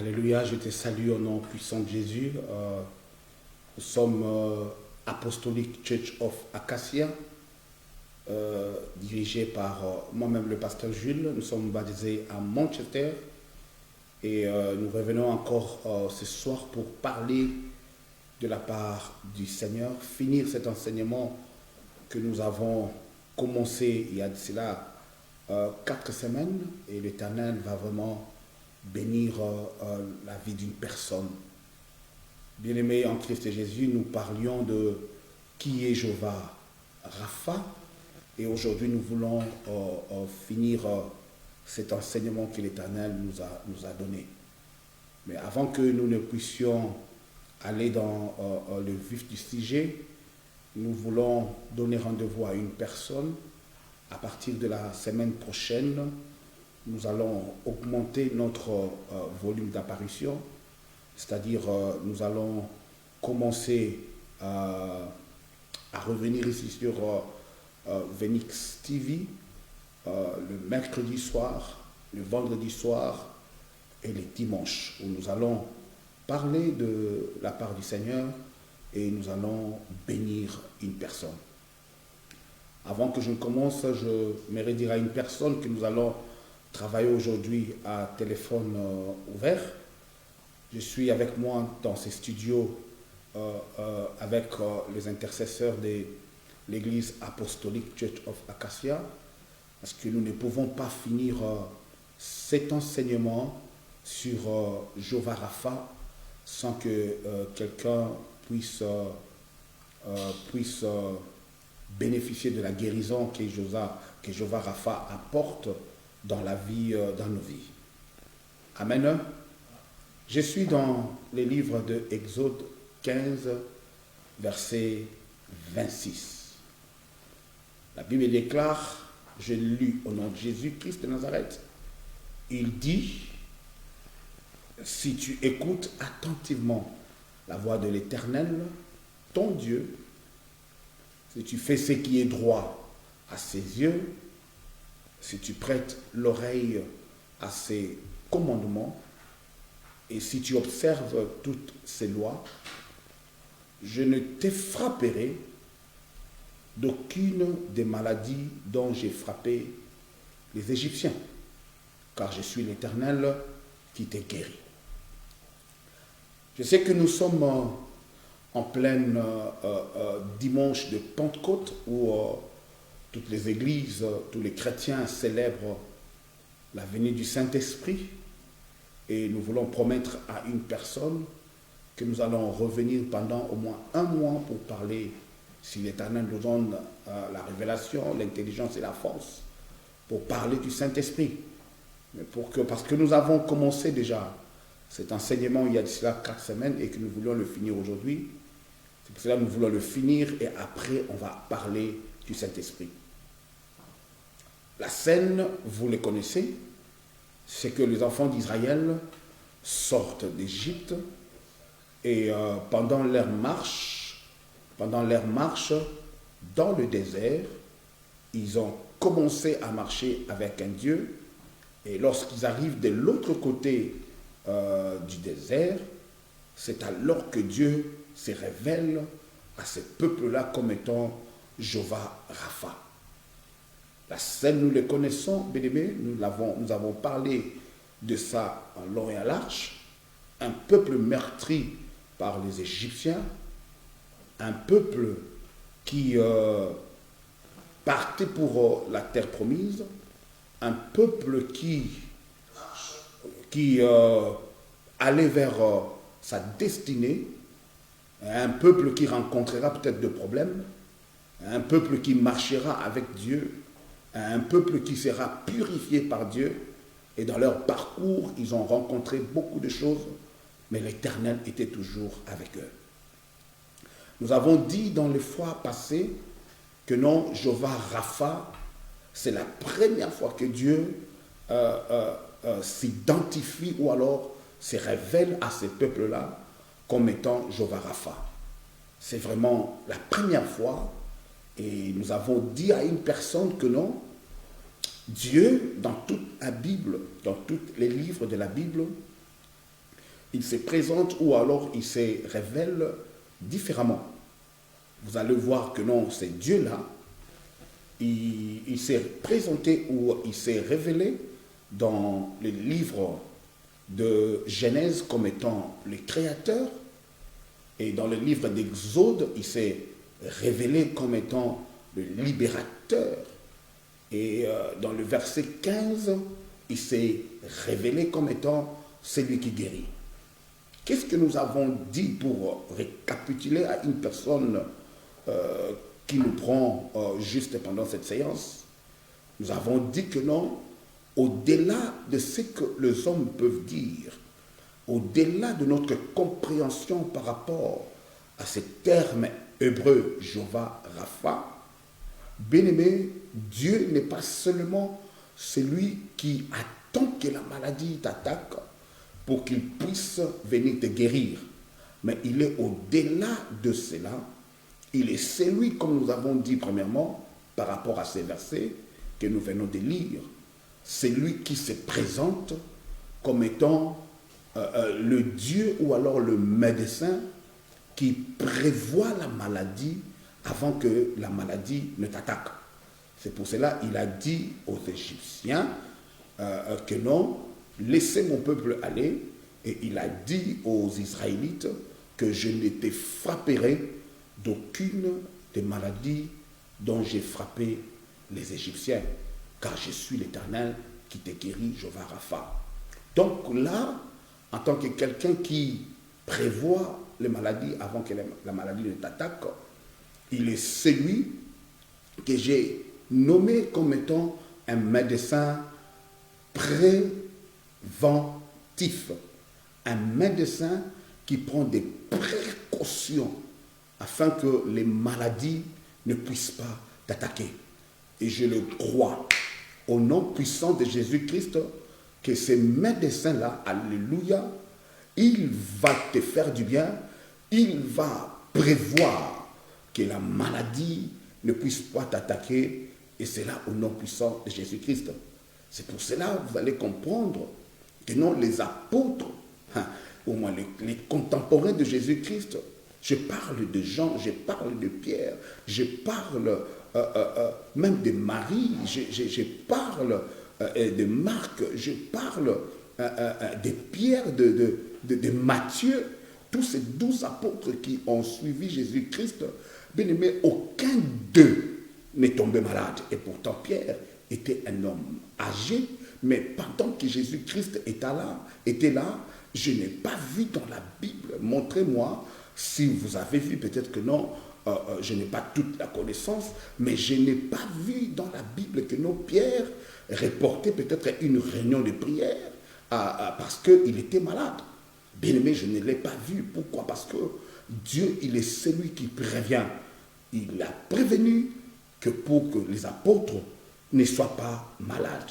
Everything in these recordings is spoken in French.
Alléluia, je te salue au nom puissant de Jésus. Nous sommes Apostolic Church of Acacia, dirigé par moi-même le pasteur Jules. Nous sommes baptisés à Manchester et nous revenons encore ce soir pour parler de la part du Seigneur, finir cet enseignement que nous avons commencé il y a de cela 4 semaines, et l'Éternel va vraiment bénir la vie d'une personne. Bien-aimés en Christ Jésus, nous parlions de qui est Jéhovah Rapha, et aujourd'hui nous voulons finir cet enseignement que l'Éternel nous a donné. Mais avant que nous ne puissions aller dans le vif du sujet, nous voulons donner rendez-vous à une personne. À partir de la semaine prochaine, nous allons augmenter notre volume d'apparition, c'est-à-dire nous allons commencer à revenir ici sur Venix TV le mercredi soir, le vendredi soir et les dimanches, où nous allons parler de la part du Seigneur et nous allons bénir une personne. Avant que je ne commence, je m'aimerais dire à une personne que nous allons travailler aujourd'hui à téléphone ouvert. Je suis avec moi dans ces studios avec les intercesseurs de l'église apostolique Church of Acacia, parce que nous ne pouvons pas finir cet enseignement sur Jéhovah Rapha sans que quelqu'un puisse bénéficier de la guérison que Jéhovah Rapha apporte dans la vie, dans nos vies. Amen. Je suis dans les livres de Exode 15, verset 26. La Bible déclare, je lis au nom de Jésus-Christ de Nazareth, il dit, si tu écoutes attentivement la voix de l'Éternel, ton Dieu, si tu fais ce qui est droit à ses yeux, si tu prêtes l'oreille à ses commandements, et si tu observes toutes ses lois, je ne t'effrapperai d'aucune des maladies dont j'ai frappé les Égyptiens, car je suis l'Éternel qui t'ai guéri. Je sais que nous sommes en plein dimanche de Pentecôte, où toutes les églises, tous les chrétiens célèbrent la venue du Saint-Esprit, et nous voulons promettre à une personne que nous allons revenir pendant au moins 1 mois pour parler, si l'Éternel nous donne la révélation, l'intelligence et la force, pour parler du Saint-Esprit. Mais parce que nous avons commencé déjà cet enseignement il y a de cela 4 semaines et que nous voulions le finir aujourd'hui. C'est pour cela que nous voulons le finir et après on va parler du Saint-Esprit. La scène, vous le connaissez, c'est que les enfants d'Israël sortent d'Égypte et pendant leur marche dans le désert, ils ont commencé à marcher avec un Dieu, et lorsqu'ils arrivent de l'autre côté du désert, c'est alors que Dieu se révèle à ce peuple-là comme étant Jéhovah Rapha. La scène, nous le connaissons, bien-aimés, nous avons parlé de ça en long et à large. Un peuple meurtri par les Égyptiens, un peuple qui partait pour la terre promise, un peuple qui allait vers sa destinée, un peuple qui rencontrera peut-être des problèmes, un peuple qui marchera avec Dieu, un peuple qui sera purifié par Dieu, et dans leur parcours, ils ont rencontré beaucoup de choses, mais l'Éternel était toujours avec eux. Nous avons dit dans les fois passées que non, Jéhovah Rapha, c'est la première fois que Dieu s'identifie ou alors se révèle à ces peuples-là comme étant Jéhovah Rapha. C'est vraiment la première fois. Et nous avons dit à une personne que non, Dieu, dans toute la Bible, dans tous les livres de la Bible, il se présente ou alors il se révèle différemment. Vous allez voir que non, c'est Dieu-là. Il s'est présenté ou il s'est révélé dans les livres de Genèse comme étant le Créateur. Et dans le livre d'Exode, il s'est révélé comme étant le libérateur. Et dans le verset 15, il s'est révélé comme étant celui qui guérit. Qu'est-ce que nous avons dit pour récapituler à une personne qui nous prend juste pendant cette séance? Nous avons dit que non, au-delà de ce que les hommes peuvent dire, au-delà de notre compréhension par rapport à ce terme hébreu, Jéhovah Rapha, bien-aimé, Dieu n'est pas seulement celui qui attend que la maladie t'attaque pour qu'il puisse venir te guérir, mais il est au-delà de cela. Il est celui, comme nous avons dit premièrement, par rapport à ces versets que nous venons de lire, c'est lui qui se présente comme étant le Dieu ou alors le médecin qui prévoit la maladie avant que la maladie ne t'attaque. C'est pour cela qu'il a dit aux Égyptiens que non, laissez mon peuple aller, et il a dit aux Israélites que je ne te frapperai d'aucune des maladies dont j'ai frappé les Égyptiens, car je suis l'Éternel qui te guérit, Jéhovah Rapha. Donc là, en tant que quelqu'un qui prévoit les maladies avant que la maladie ne t'attaque, il est celui que j'ai nommé comme étant un médecin préventif, un médecin qui prend des précautions afin que les maladies ne puissent pas t'attaquer. Et je le crois, au nom puissant de Jésus-Christ, que ce médecin-là, alléluia, il va te faire du bien, il va prévoir que la maladie ne puisse pas t'attaquer, et c'est là au nom puissant de Jésus-Christ. C'est pour cela que vous allez comprendre que non, les apôtres, au moins les contemporains de Jésus-Christ, je parle de Jean, je parle de Pierre, je parle même de Marie, je parle de Marc, je parle de Pierre, de Matthieu, tous ces 12 apôtres qui ont suivi Jésus-Christ, bien aimé, aucun d'eux n'est tombé malade. Et pourtant Pierre était un homme âgé, mais pendant que Jésus-Christ était là, je n'ai pas vu dans la Bible, montrez-moi, si vous avez vu, peut-être que non, je n'ai pas toute la connaissance, mais je n'ai pas vu dans la Bible que non, Pierre reportait peut-être une réunion de prière parce qu'il était malade. Bien aimé, je ne l'ai pas vu. Pourquoi? Parce que Dieu, il est celui qui prévient. Il a prévenu que pour que les apôtres ne soient pas malades.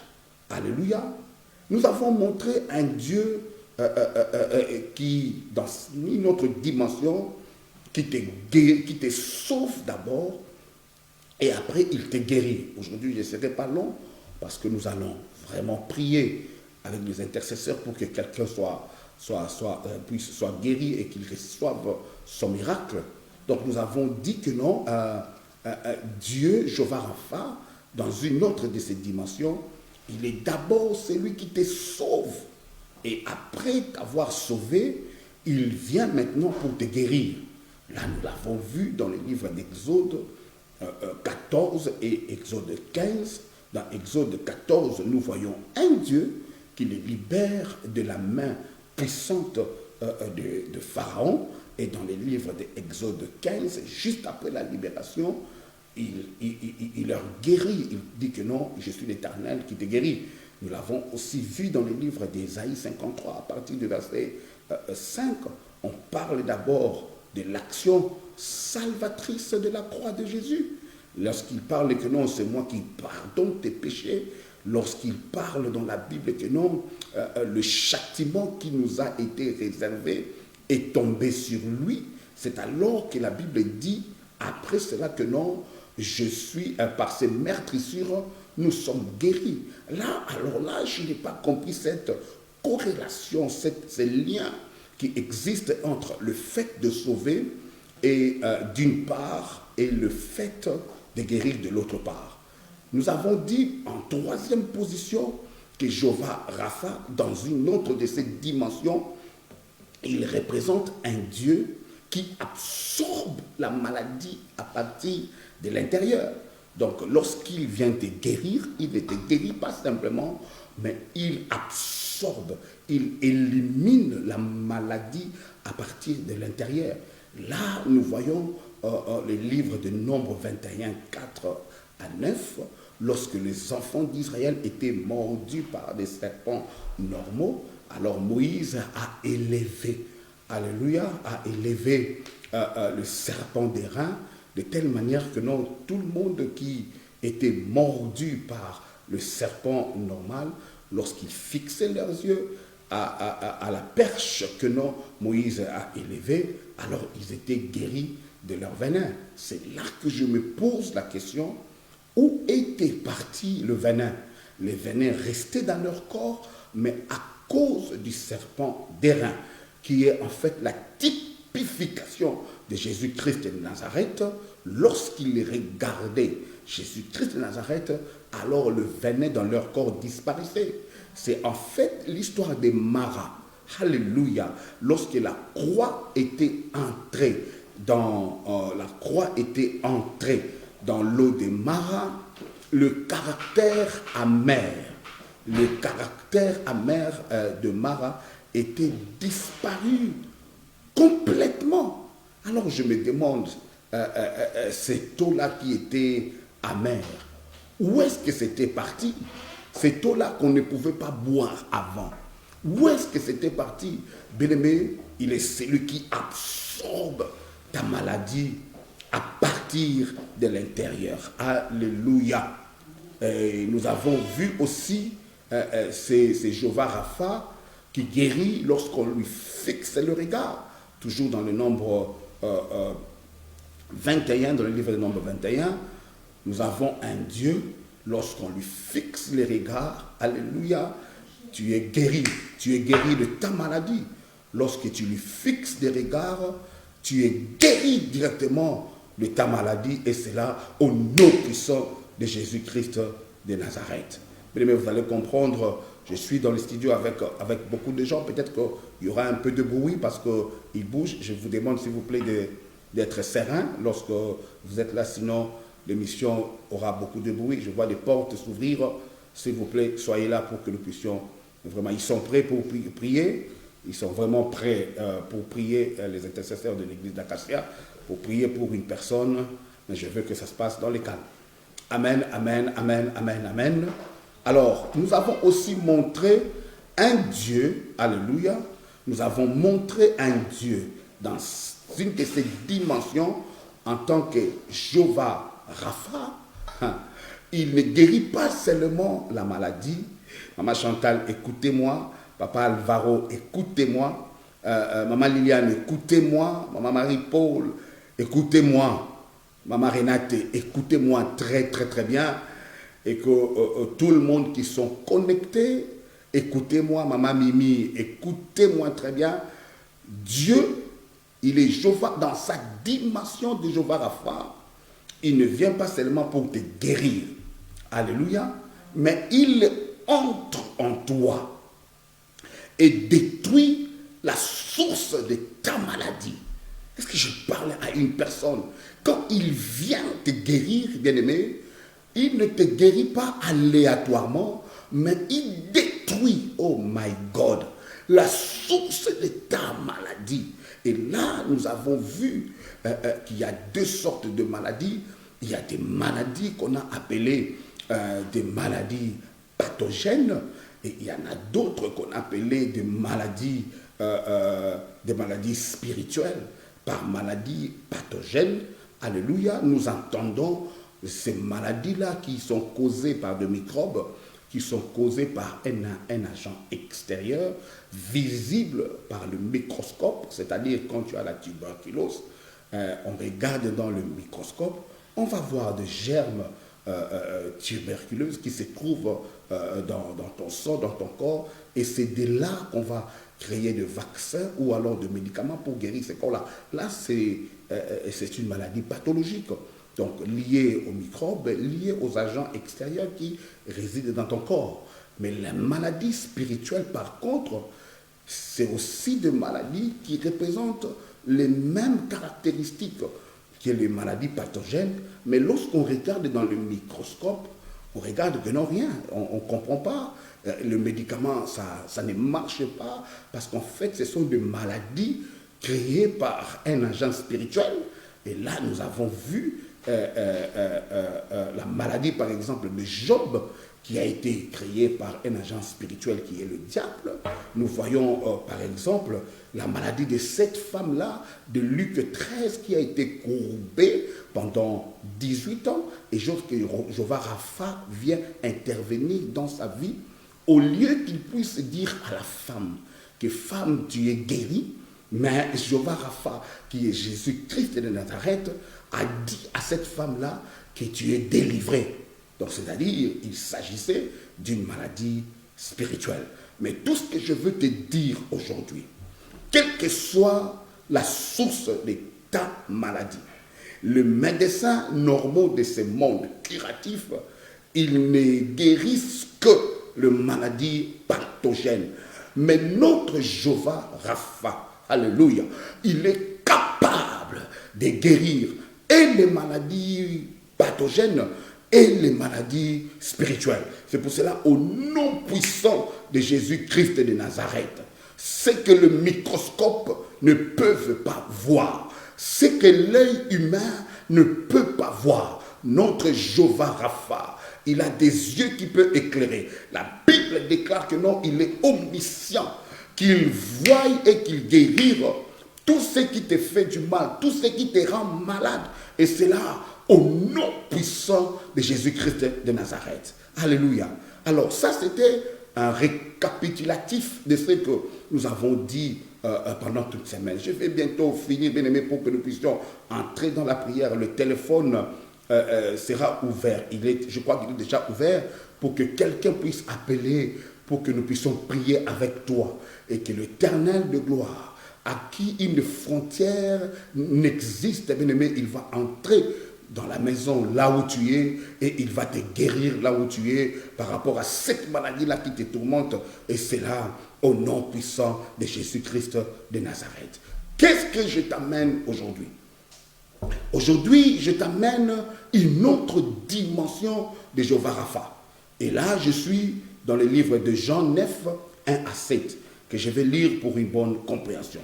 Alléluia. Nous avons montré un Dieu qui, dans une autre dimension, qui te sauve d'abord et après il te guérit. Aujourd'hui, je ne serai pas long parce que nous allons vraiment prier avec les intercesseurs pour que quelqu'un soit guéri et qu'il reçoive son miracle. Donc nous avons dit que non, Dieu, Jéhovah Rapha, dans une autre de ces dimensions, il est d'abord celui qui te sauve. Et après t'avoir sauvé, il vient maintenant pour te guérir. Là, nous l'avons vu dans les livres d'Exode 14 et Exode 15. Dans Exode 14, nous voyons un Dieu qui les libère de la main puissante de Pharaon. Et dans les livres d'Exode 15, juste après la libération, il leur guérit. Il dit que non, je suis l'Éternel qui te guérit. Nous l'avons aussi vu dans les livres d'Ésaïe 53, à partir du verset 5. On parle d'abord de l'action salvatrice de la croix de Jésus. Lorsqu'il parle que non, c'est moi qui pardonne tes péchés. Lorsqu'il parle dans la Bible que non, le châtiment qui nous a été réservé est tombé sur lui. C'est alors que la Bible dit, après cela que non, je suis, par ces meurtrissures, nous sommes guéris. Là, alors là, je n'ai pas compris cette corrélation, ce lien qui existe entre le fait de sauver et d'une part et le fait de guérir de l'autre part. Nous avons dit en troisième position que Jéhovah Rapha, dans une autre de ces dimensions, il représente un Dieu qui absorbe la maladie à partir de l'intérieur. Donc lorsqu'il vient te guérir, il ne te guérit pas simplement, mais il absorbe, il élimine la maladie à partir de l'intérieur. Là, nous voyons le livre de Nombre 21, 4 à 9, lorsque les enfants d'Israël étaient mordus par des serpents normaux, alors Moïse a élevé, alléluia, a élevé le serpent d'airain, de telle manière que non, tout le monde qui était mordu par le serpent normal, lorsqu'ils fixaient leurs yeux à la perche que non, Moïse a élevée, alors ils étaient guéris de leur venin. C'est là que je me pose la question, où était parti le venin? Le venin restait dans leur corps, mais à cause du serpent d'airain, qui est en fait la typification de Jésus-Christ de Nazareth. Lorsqu'ils regardaient Jésus-Christ de Nazareth, alors le venin dans leur corps disparaissait. C'est en fait l'histoire des Maras. Alléluia. Lorsque la croix était entrée dans l'eau des Maras, le caractère amer de Mara était disparu complètement. Alors je me demande, cette eau-là qui était amère, où est-ce que c'était parti? Cette eau-là qu'on ne pouvait pas boire avant. Où est-ce que c'était parti? Bien-aimé, il est celui qui absorbe ta maladie à partir de l'intérieur. Alléluia. Et nous avons vu aussi, c'est Jéhovah Rapha qui guérit lorsqu'on lui fixe le regard. Toujours dans le Nombre 21, dans le livre de Nombre 21, nous avons un Dieu, lorsqu'on lui fixe les regards, alléluia, tu es guéri de ta maladie. Lorsque tu lui fixes des regards, tu es guéri directement de ta maladie, et c'est là au nom puissant de Jésus-Christ de Nazareth. Mais vous allez comprendre, je suis dans le studio avec beaucoup de gens, peut-être qu'il y aura un peu de bruit parce qu'ils bougent. Je vous demande s'il vous plaît d'être serein lorsque vous êtes là, sinon l'émission aura beaucoup de bruit. Je vois des portes s'ouvrir, s'il vous plaît, soyez là pour que nous puissions vraiment, ils sont prêts pour prier, ils sont vraiment prêts pour prier, les intercesseurs de l'église d'Acacia, pour prier pour une personne, mais je veux que ça se passe dans les calmes. Amen, amen, amen, amen, amen. Alors, nous avons aussi montré un Dieu, alléluia, nous avons montré un Dieu dans une de ses dimensions en tant que Jéhovah Rapha. Il ne guérit pas seulement la maladie. Maman Chantal, écoutez-moi. Papa Alvaro, écoutez-moi. Maman Liliane, écoutez-moi. Maman Marie-Paul, écoutez-moi. Maman Renate, écoutez-moi très, très, très bien. Et que tout le monde qui sont connectés, écoutez-moi. Maman Mimi, écoutez-moi très bien. Dieu, il est Jéhovah dans sa dimension de Jéhovah Rapha. Il ne vient pas seulement pour te guérir. Alléluia. Mais il entre en toi et détruit la source de ta maladie. Est-ce que je parle à une personne? Quand il vient te guérir, bien-aimé, il ne te guérit pas aléatoirement, mais il détruit, oh my God, la source de ta maladie. Et là, nous avons vu qu'il y a deux sortes de maladies. Il y a des maladies qu'on a appelées des maladies pathogènes, et il y en a d'autres qu'on a appelées des maladies spirituelles. Par maladies pathogènes, alléluia, nous entendons ces maladies-là qui sont causées par des microbes, qui sont causées par un agent extérieur, visible par le microscope, c'est-à-dire quand tu as la tuberculose, on regarde dans le microscope, on va voir des germes tuberculeuses qui se trouvent dans ton sang, dans ton corps, et c'est de là qu'on va créer de vaccins ou alors de médicaments pour guérir ces corps-là. Là, c'est une maladie pathologique, donc liée aux microbes, liée aux agents extérieurs qui résident dans ton corps. Mais la maladie spirituelle, par contre, c'est aussi des maladies qui représentent les mêmes caractéristiques que les maladies pathogènes, mais lorsqu'on regarde dans le microscope, on regarde que non, rien, on ne comprend pas. Le médicament, ça ne marche pas, parce qu'en fait, ce sont des maladies créées par un agent spirituel. Et là, nous avons vu la maladie, par exemple, de Job, qui a été créée par un agent spirituel qui est le diable. Nous voyons, par exemple, la maladie de cette femme-là, de Luc 13, qui a été courbée pendant 18 ans. Et Jéhovah Rapha vient intervenir dans sa vie, au lieu qu'il puisse dire à la femme que femme, tu es guérie, mais Jéhovah Rapha, qui est Jésus-Christ de Nazareth, a dit à cette femme-là que tu es délivrée. Donc, c'est-à-dire, il s'agissait d'une maladie spirituelle. Mais tout ce que je veux te dire aujourd'hui, quelle que soit la source de ta maladie, le médecin normal de ce monde curatif, il ne guérissent que les maladies pathogènes. Mais notre Jéhovah Rapha, alléluia, il est capable de guérir et les maladies pathogènes et les maladies spirituelles. C'est pour cela, au nom puissant de Jésus-Christ de Nazareth, ce que le microscope ne peut pas voir, ce que l'œil humain ne peut pas voir, notre Jéhovah Rapha, il a des yeux qui peuvent éclairer. La Bible déclare que non, il est omniscient, qu'il voit et qu'il guérit tout ce qui te fait du mal, tout ce qui te rend malade. Et c'est là, au nom puissant de Jésus-Christ de Nazareth. Alléluia. Alors ça, c'était un récapitulatif de ce que nous avons dit pendant toute semaine. Je vais bientôt finir, bien aimé, pour que nous puissions entrer dans la prière. Le téléphone sera ouvert. Je crois qu'il est déjà ouvert pour que quelqu'un puisse appeler, pour que nous puissions prier avec toi. Et que l'Éternel de gloire, à qui une frontière n'existe, bien aimé, il va entrer dans la maison là où tu es et il va te guérir là où tu es par rapport à cette maladie-là qui te tourmente. Et c'est là, au nom puissant de Jésus-Christ de Nazareth. Qu'est-ce que je t'amène aujourd'hui? Aujourd'hui, je t'amène une autre dimension de Jéhovah Rapha. Et là, je suis dans le livre de Jean 9, 1 à 7, que je vais lire pour une bonne compréhension.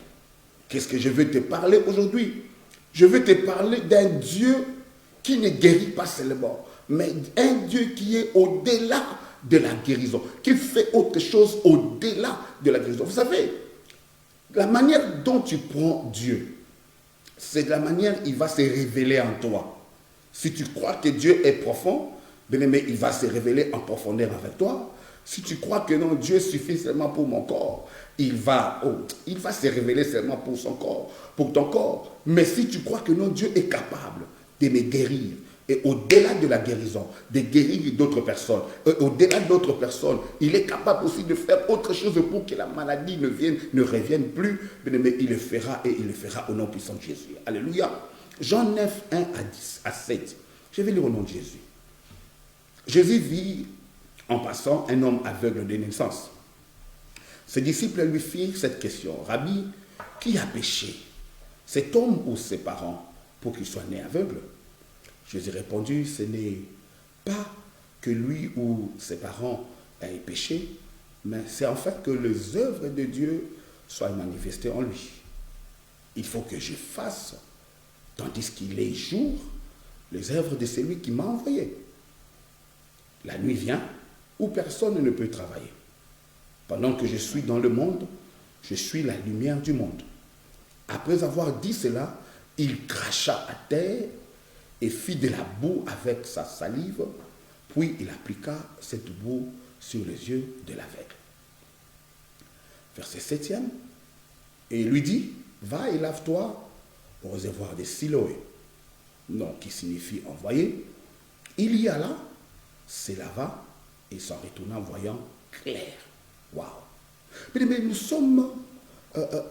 Qu'est-ce que je veux te parler aujourd'hui? Je veux te parler d'un Dieu qui ne guérit pas seulement, mais un Dieu qui est au-delà de la guérison, qui fait autre chose au-delà de la guérison. Vous savez, la manière dont tu prends Dieu, c'est de la manière il va se révéler en toi. Si tu crois que Dieu est profond, bien aimé, il va se révéler en profondeur avec toi. Si tu crois que non, Dieu suffit seulement pour mon corps, il va se révéler seulement pour son corps, pour ton corps. Mais si tu crois que non, Dieu est capable de me guérir, et au-delà de la guérison, de guérir d'autres personnes, au-delà d'autres personnes, il est capable aussi de faire autre chose pour que la maladie ne revienne plus. Mais il le fera et il le fera au nom puissant de Jésus. Alléluia. Jean 9, 1 à 7. Je vais lire au nom de Jésus. Jésus vit en passant un homme aveugle de naissance. Ses disciples lui firent cette question. Rabbi, qui a péché, cet homme ou ses parents, pour qu'il soit né aveugle? Jésus répondit, ce n'est pas que lui ou ses parents aient péché, mais c'est en fait que les œuvres de Dieu soient manifestées en lui. Il faut que je fasse, tandis qu'il est jour, les œuvres de celui qui m'a envoyé. La nuit vient où personne ne peut travailler. Pendant que je suis dans le monde, je suis la lumière du monde. Après avoir dit cela, il cracha à terre et fit de la boue avec sa salive, puis il appliqua cette boue sur les yeux de l'aveugle. Verset 7e, et il lui dit, va et lave-toi au réservoir de Siloé, nom qui signifie envoyé. Il y alla, se lava et s'en retourna voyant clair. Waouh! Mais nous sommes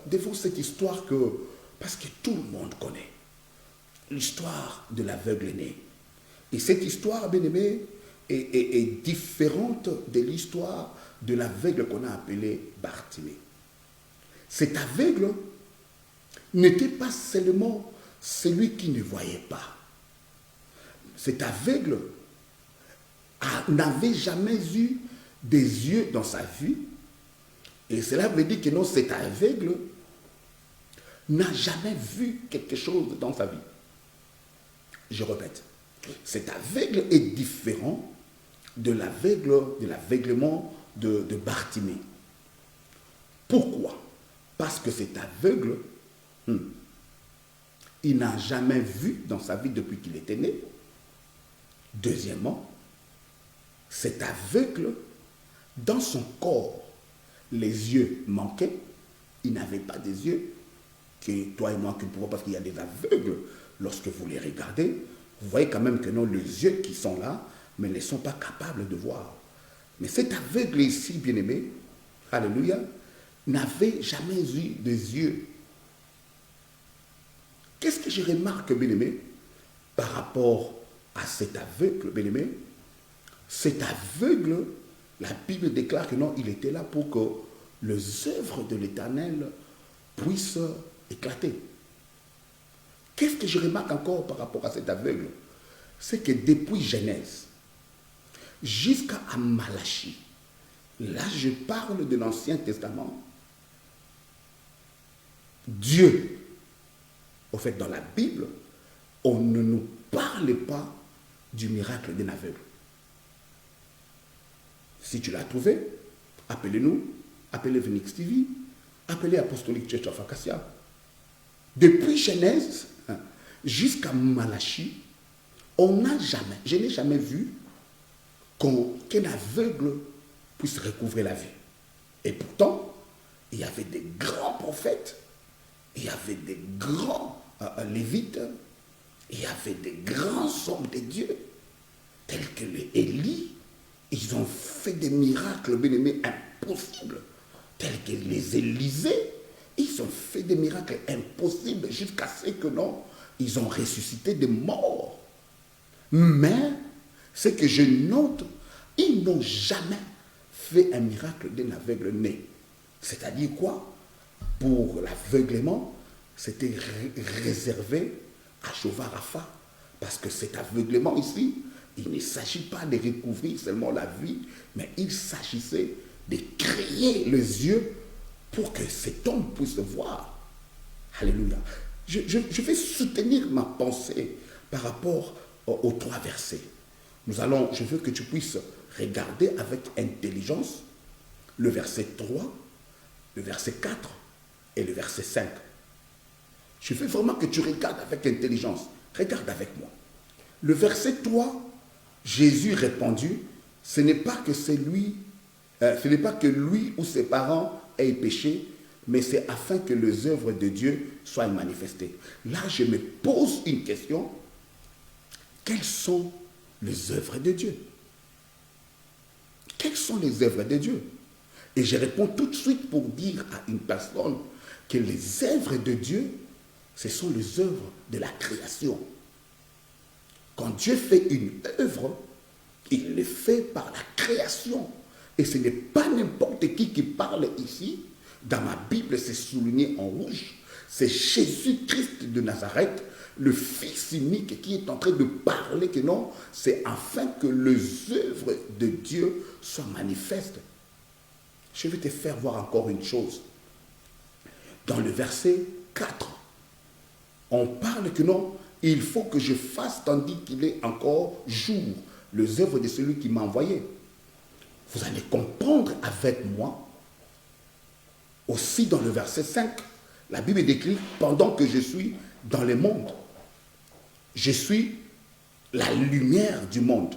devant cette histoire parce que tout le monde connaît. L'histoire de l'aveugle né. Et cette histoire, bien aimé, est différente de l'histoire de l'aveugle qu'on a appelé Bartimée. Cet aveugle n'était pas seulement celui qui ne voyait pas. Cet aveugle n'avait jamais eu des yeux dans sa vie. Et cela veut dire que non, cet aveugle n'a jamais vu quelque chose dans sa vie. Je répète, cet aveugle est différent de l'aveuglement de Bartimée. Pourquoi? Parce que cet aveugle, il n'a jamais vu dans sa vie depuis qu'il était né. Deuxièmement, cet aveugle, dans son corps, les yeux manquaient. Il n'avait pas des yeux que toi et moi qui ne pouvons pas, parce qu'il y a des aveugles. Lorsque vous les regardez, vous voyez quand même que non, les yeux qui sont là, mais ne sont pas capables de voir. Mais cet aveugle ici, bien-aimé, alléluia, n'avait jamais eu des yeux. Qu'est-ce que je remarque, bien-aimé, par rapport à cet aveugle, bien-aimé? Cet aveugle, la Bible déclare que non, il était là pour que les œuvres de l'Éternel puissent éclater. Qu'est-ce que je remarque encore par rapport à cet aveugle? C'est que depuis Genèse jusqu'à Malachie, là je parle de l'Ancien Testament, Dieu, au fait dans la Bible, on ne nous parle pas du miracle d'un aveugle. Si tu l'as trouvé, appelez-nous, appelez Phoenix TV, appelez Apostolic Church of Acacia. Depuis Genèse jusqu'à Malachie, je n'ai jamais vu qu'un aveugle puisse recouvrer la vue. Et pourtant, il y avait des grands prophètes, il y avait des grands lévites, il y avait des grands hommes de Dieu, tels que les Élie. Ils ont fait des miracles, bien aimés, impossibles, tels que les Élysées. Ils ont fait des miracles impossibles jusqu'à ce que non, ils ont ressuscité des morts. Mais ce que je note, ils n'ont jamais fait un miracle d'un aveugle né. C'est-à-dire quoi? Pour l'aveuglement, c'était réservé à Jéhovah Rapha. Parce que cet aveuglement ici, il ne s'agit pas de recouvrir seulement la vie, mais il s'agissait de créer les yeux pour que cet homme puisse voir. Alléluia. Je vais soutenir ma pensée par rapport aux 3 versets. Je veux que tu puisses regarder avec intelligence le verset 3, le verset 4 et le verset 5. Je veux vraiment que tu regardes avec intelligence. Regarde avec moi. Le verset 3, Jésus répondit, ce n'est pas que lui ou ses parents aient péché, mais c'est afin que les œuvres de Dieu soient manifestées. Là, je me pose une question. Quelles sont les œuvres de Dieu? Quelles sont les œuvres de Dieu? Et je réponds tout de suite pour dire à une personne que les œuvres de Dieu, ce sont les œuvres de la création. Quand Dieu fait une œuvre, il le fait par la création. Et ce n'est pas n'importe qui parle ici. Dans ma Bible, c'est souligné en rouge. C'est Jésus-Christ de Nazareth, le Fils unique, qui est en train de parler que non, c'est afin que les œuvres de Dieu soient manifestes. Je vais te faire voir encore une chose. Dans le verset 4, on parle que non, il faut que je fasse tandis qu'il est encore jour, les œuvres de celui qui m'a envoyé. Vous allez comprendre avec moi. Aussi dans le verset 5, la Bible décrit, pendant que je suis dans le monde, je suis la lumière du monde.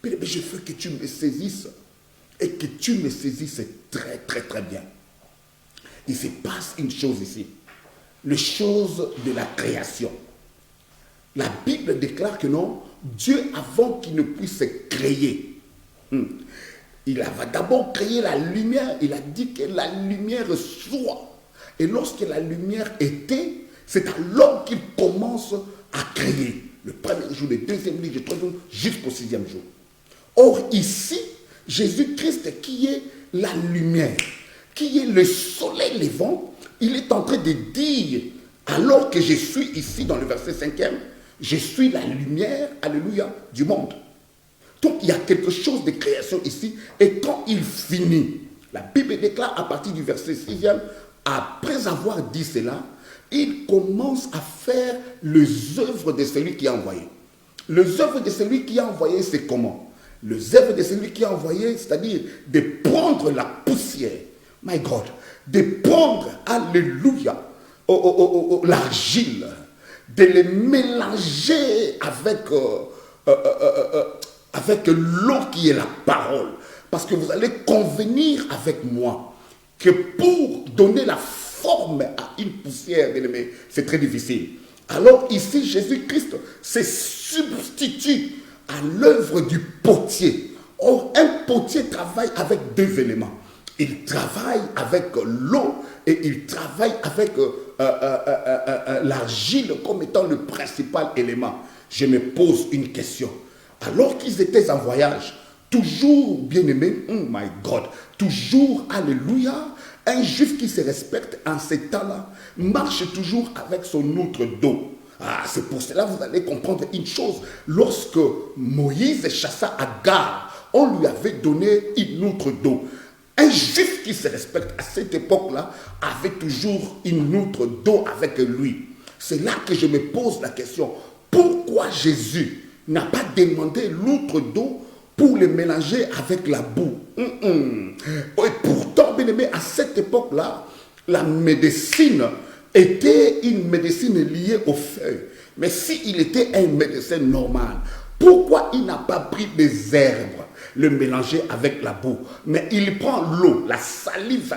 Mais je veux que tu me saisisses et que tu me saisisses très très très bien. Il se passe une chose ici, les choses de la création. La Bible déclare que non, Dieu, avant qu'il ne puisse créer, Il va d'abord créer la lumière. Il a dit que la lumière soit. Et lorsque la lumière était, c'est alors qu'il commence à créer. Le premier jour, le deuxième jour, le troisième jour, jusqu'au sixième jour. Or ici, Jésus-Christ qui est la lumière, qui est le soleil levant, il est en train de dire, alors que je suis ici dans le verset 5e, je suis la lumière, alléluia, du monde. Donc il y a quelque chose de création ici. Et quand il finit, la Bible déclare à partir du verset 6e, après avoir dit cela, il commence à faire les œuvres de celui qui a envoyé. Les œuvres de celui qui a envoyé, c'est comment? Les œuvres de celui qui a envoyé, c'est-à-dire de prendre la poussière, my God, de prendre, alléluia, l'argile, de les mélanger avec l'eau qui est la parole. Parce que vous allez convenir avec moi que pour donner la forme à une poussière, bien aimé, c'est très difficile. Alors ici, Jésus-Christ se substitue à l'œuvre du potier. Or, un potier travaille avec deux éléments. Il travaille avec l'eau et il travaille avec l'argile comme étant le principal élément. Je me pose une question. Alors qu'ils étaient en voyage, toujours, bien-aimé, oh my God, toujours, alléluia, un juif qui se respecte en ces temps-là marche toujours avec son outre d'eau. Ah, c'est pour cela que vous allez comprendre une chose. Lorsque Moïse chassa Agar, on lui avait donné une outre d'eau. Un juif qui se respecte à cette époque-là avait toujours une outre d'eau avec lui. C'est là que je me pose la question. Pourquoi Jésus n'a pas demandé l'outre d'eau pour le mélanger avec la boue? Et pourtant, bien aimé, à cette époque-là, la médecine était une médecine liée aux feuilles. Mais s'il était un médecin normal, pourquoi il n'a pas pris des herbes, le mélanger avec la boue? Mais il prend l'eau, la salive,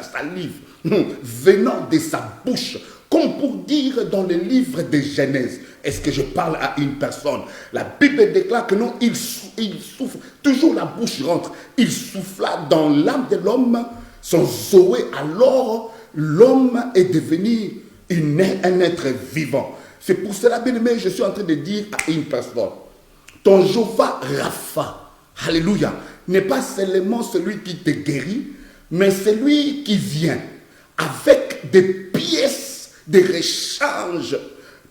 venant de sa bouche, comme pour dire dans le livre de Genèse. Est-ce que je parle à une personne? La Bible déclare que non, il souffle, toujours la bouche rentre. Il souffla dans l'âme de l'homme, son zoé, alors l'homme est devenu un être vivant. C'est pour cela, bien aimé, je suis en train de dire à une personne, ton Jéhovah Rapha, alléluia, n'est pas seulement celui qui te guérit, mais celui qui vient avec des pièces de rechange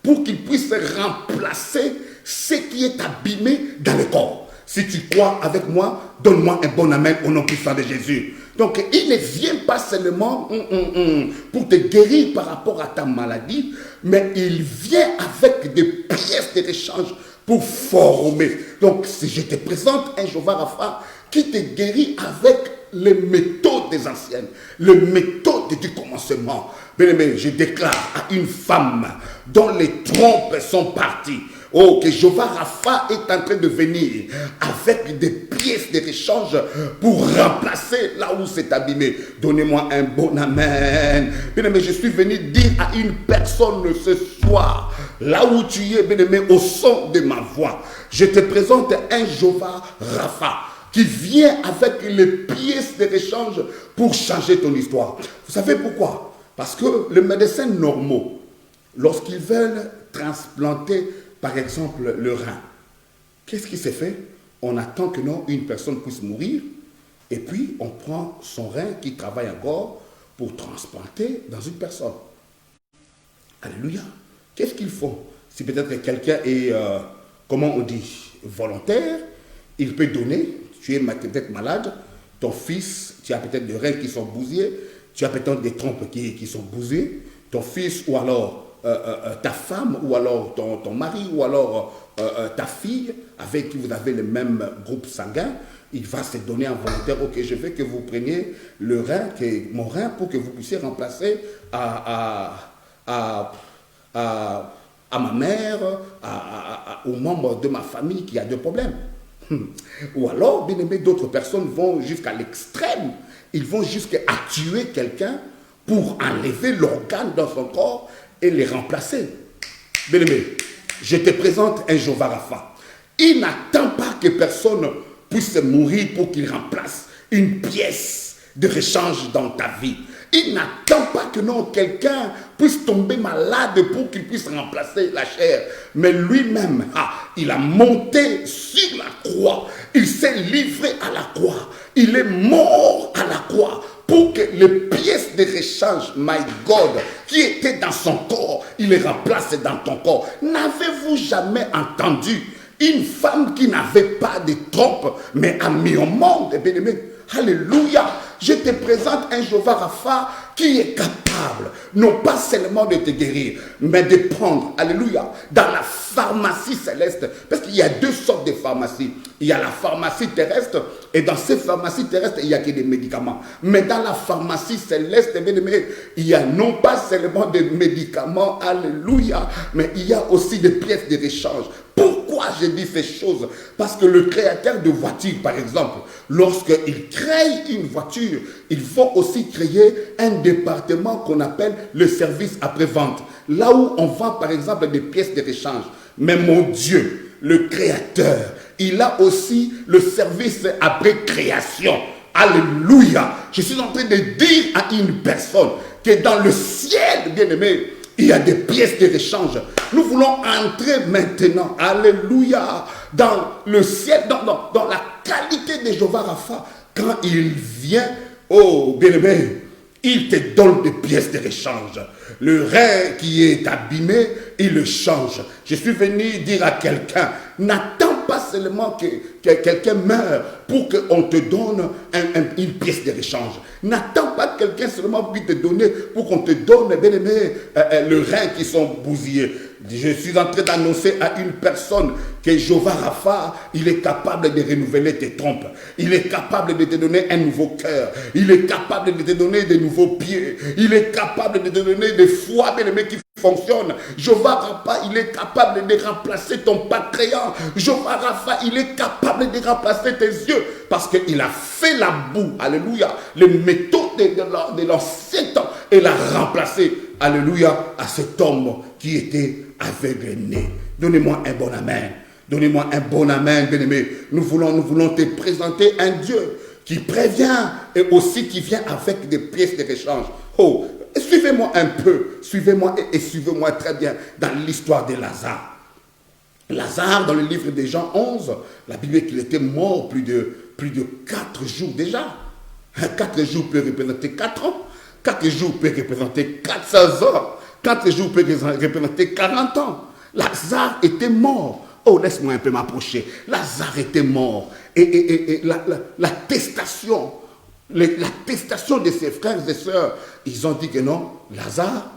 pour qu'il puisse remplacer ce qui est abîmé dans le corps. Si tu crois avec moi, donne-moi un bon amen au nom puissant de Jésus. Donc, il ne vient pas seulement pour te guérir par rapport à ta maladie, mais il vient avec des pièces de rechange pour former. Donc, si je te présente un Jéhovah Rapha qui te guérit avec les méthodes des anciennes, les méthodes du commencement. Bien aimé, je déclare à une femme dont les trompes sont parties, oh, que Jéhovah Rapha est en train de venir avec des pièces de rechange pour remplacer là où c'est abîmé. Donnez-moi un bon amen. Bien-aimé, je suis venu dire à une personne ce soir, là où tu es, bien-aimé, au son de ma voix, je te présente un Jéhovah Rapha qui vient avec les pièces de rechange pour changer ton histoire. Vous savez pourquoi? Parce que les médecins normaux, lorsqu'ils veulent transplanter par exemple le rein, qu'est-ce qui s'est fait? On attend que non, une personne puisse mourir et puis on prend son rein qui travaille encore pour transplanter dans une personne. Alléluia. Qu'est-ce qu'ils font? Si peut-être quelqu'un est, comment on dit, volontaire, il peut donner. Tu es peut-être malade, ton fils, tu as peut-être des reins qui sont bousillés, tu as peut-être des trompes qui sont bousillées, ton fils ou alors ta femme, ou alors ton mari, ou alors ta fille, avec qui vous avez le même groupe sanguin, il va se donner en volontaire. Ok, je veux que vous preniez le rein, mon rein, pour que vous puissiez remplacer à ma mère, aux membres de ma famille qui a des problèmes. Ou alors, bien aimé, d'autres personnes vont jusqu'à l'extrême. Ils vont jusqu'à tuer quelqu'un pour enlever l'organe dans son corps et les remplacer. Bien aimé, je te présente un Jéhovah Rapha. Il n'attend pas que personne puisse mourir pour qu'il remplace une pièce de rechange dans ta vie. Il n'attend pas que non, quelqu'un puisse tomber malade pour qu'il puisse remplacer la chair. Mais lui-même, il a monté sur la croix. Il s'est livré à la croix. Il est mort à la croix pour que les pièces de rechange, my God, qui étaient dans son corps, il les remplace dans ton corps. N'avez-vous jamais entendu une femme qui n'avait pas de trompe, mais a mis au monde, bien-aimé? Alléluia. Je te présente un Jéhovah Rapha qui est capable, non pas seulement de te guérir, mais de prendre, alléluia, dans la pharmacie céleste. Parce qu'il y a deux sortes de pharmacies. Il y a la pharmacie terrestre, et dans ces pharmacies terrestres, il n'y a que des médicaments. Mais dans la pharmacie céleste, il y a non pas seulement des médicaments, alléluia, mais il y a aussi des pièces de rechange. Pourquoi je dis ces choses? Parce que le créateur de voitures, par exemple, lorsqu'il crée une voiture, il faut aussi créer un département qu'on appelle le service après-vente. Là où on vend, par exemple, des pièces de rechange. Mais mon Dieu, le créateur, il a aussi le service après-création. Alléluia. Je suis en train de dire à une personne que dans le ciel, bien-aimé, il y a des pièces de rechange. Nous voulons entrer maintenant, alléluia, dans le ciel, dans la qualité de Jéhovah Rapha. Quand il vient, oh bien-aimé, il te donne des pièces de rechange. Le rein qui est abîmé, il le change. Je suis venu dire à quelqu'un, n'attends pas seulement que quelqu'un meure pour qu'on te donne une pièce de rechange. N'attends pas que quelqu'un seulement puisse te donner pour qu'on te donne, bien aimé, le rein qui sont bousillés. Je suis en train d'annoncer à une personne que Jéhovah Rapha, il est capable de renouveler tes trompes. Il est capable de te donner un nouveau cœur. Il est capable de te donner de nouveaux pieds. Il est capable de te donner des foi, bien aimé, qui fonctionne. Jéhovah Rapha, il est capable de remplacer ton pancréas. Jéhovah Rapha, il est capable de remplacer tes yeux parce qu'il a fait la boue, alléluia, les méthodes de l'ancien temps et l'a remplacé, alléluia, à cet homme qui était aveugle-né. Donnez-moi un bon amen. Donnez-moi un bon amen, bien-aimé. Nous voulons te présenter un Dieu qui prévient et aussi qui vient avec des pièces de rechange. Oh, suivez-moi un peu, suivez-moi et suivez-moi très bien dans l'histoire de Lazare. Lazare, dans le livre de Jean 11, la Bible dit qu'il était mort plus de 4 jours déjà. 4 jours peut représenter 4 ans. 4 jours peut représenter 400 ans. 4 jours peut représenter 40 ans. Lazare était mort. Oh, laisse-moi un peu m'approcher. Lazare était mort. Et l'attestation de ses frères et sœurs, ils ont dit que non, Lazare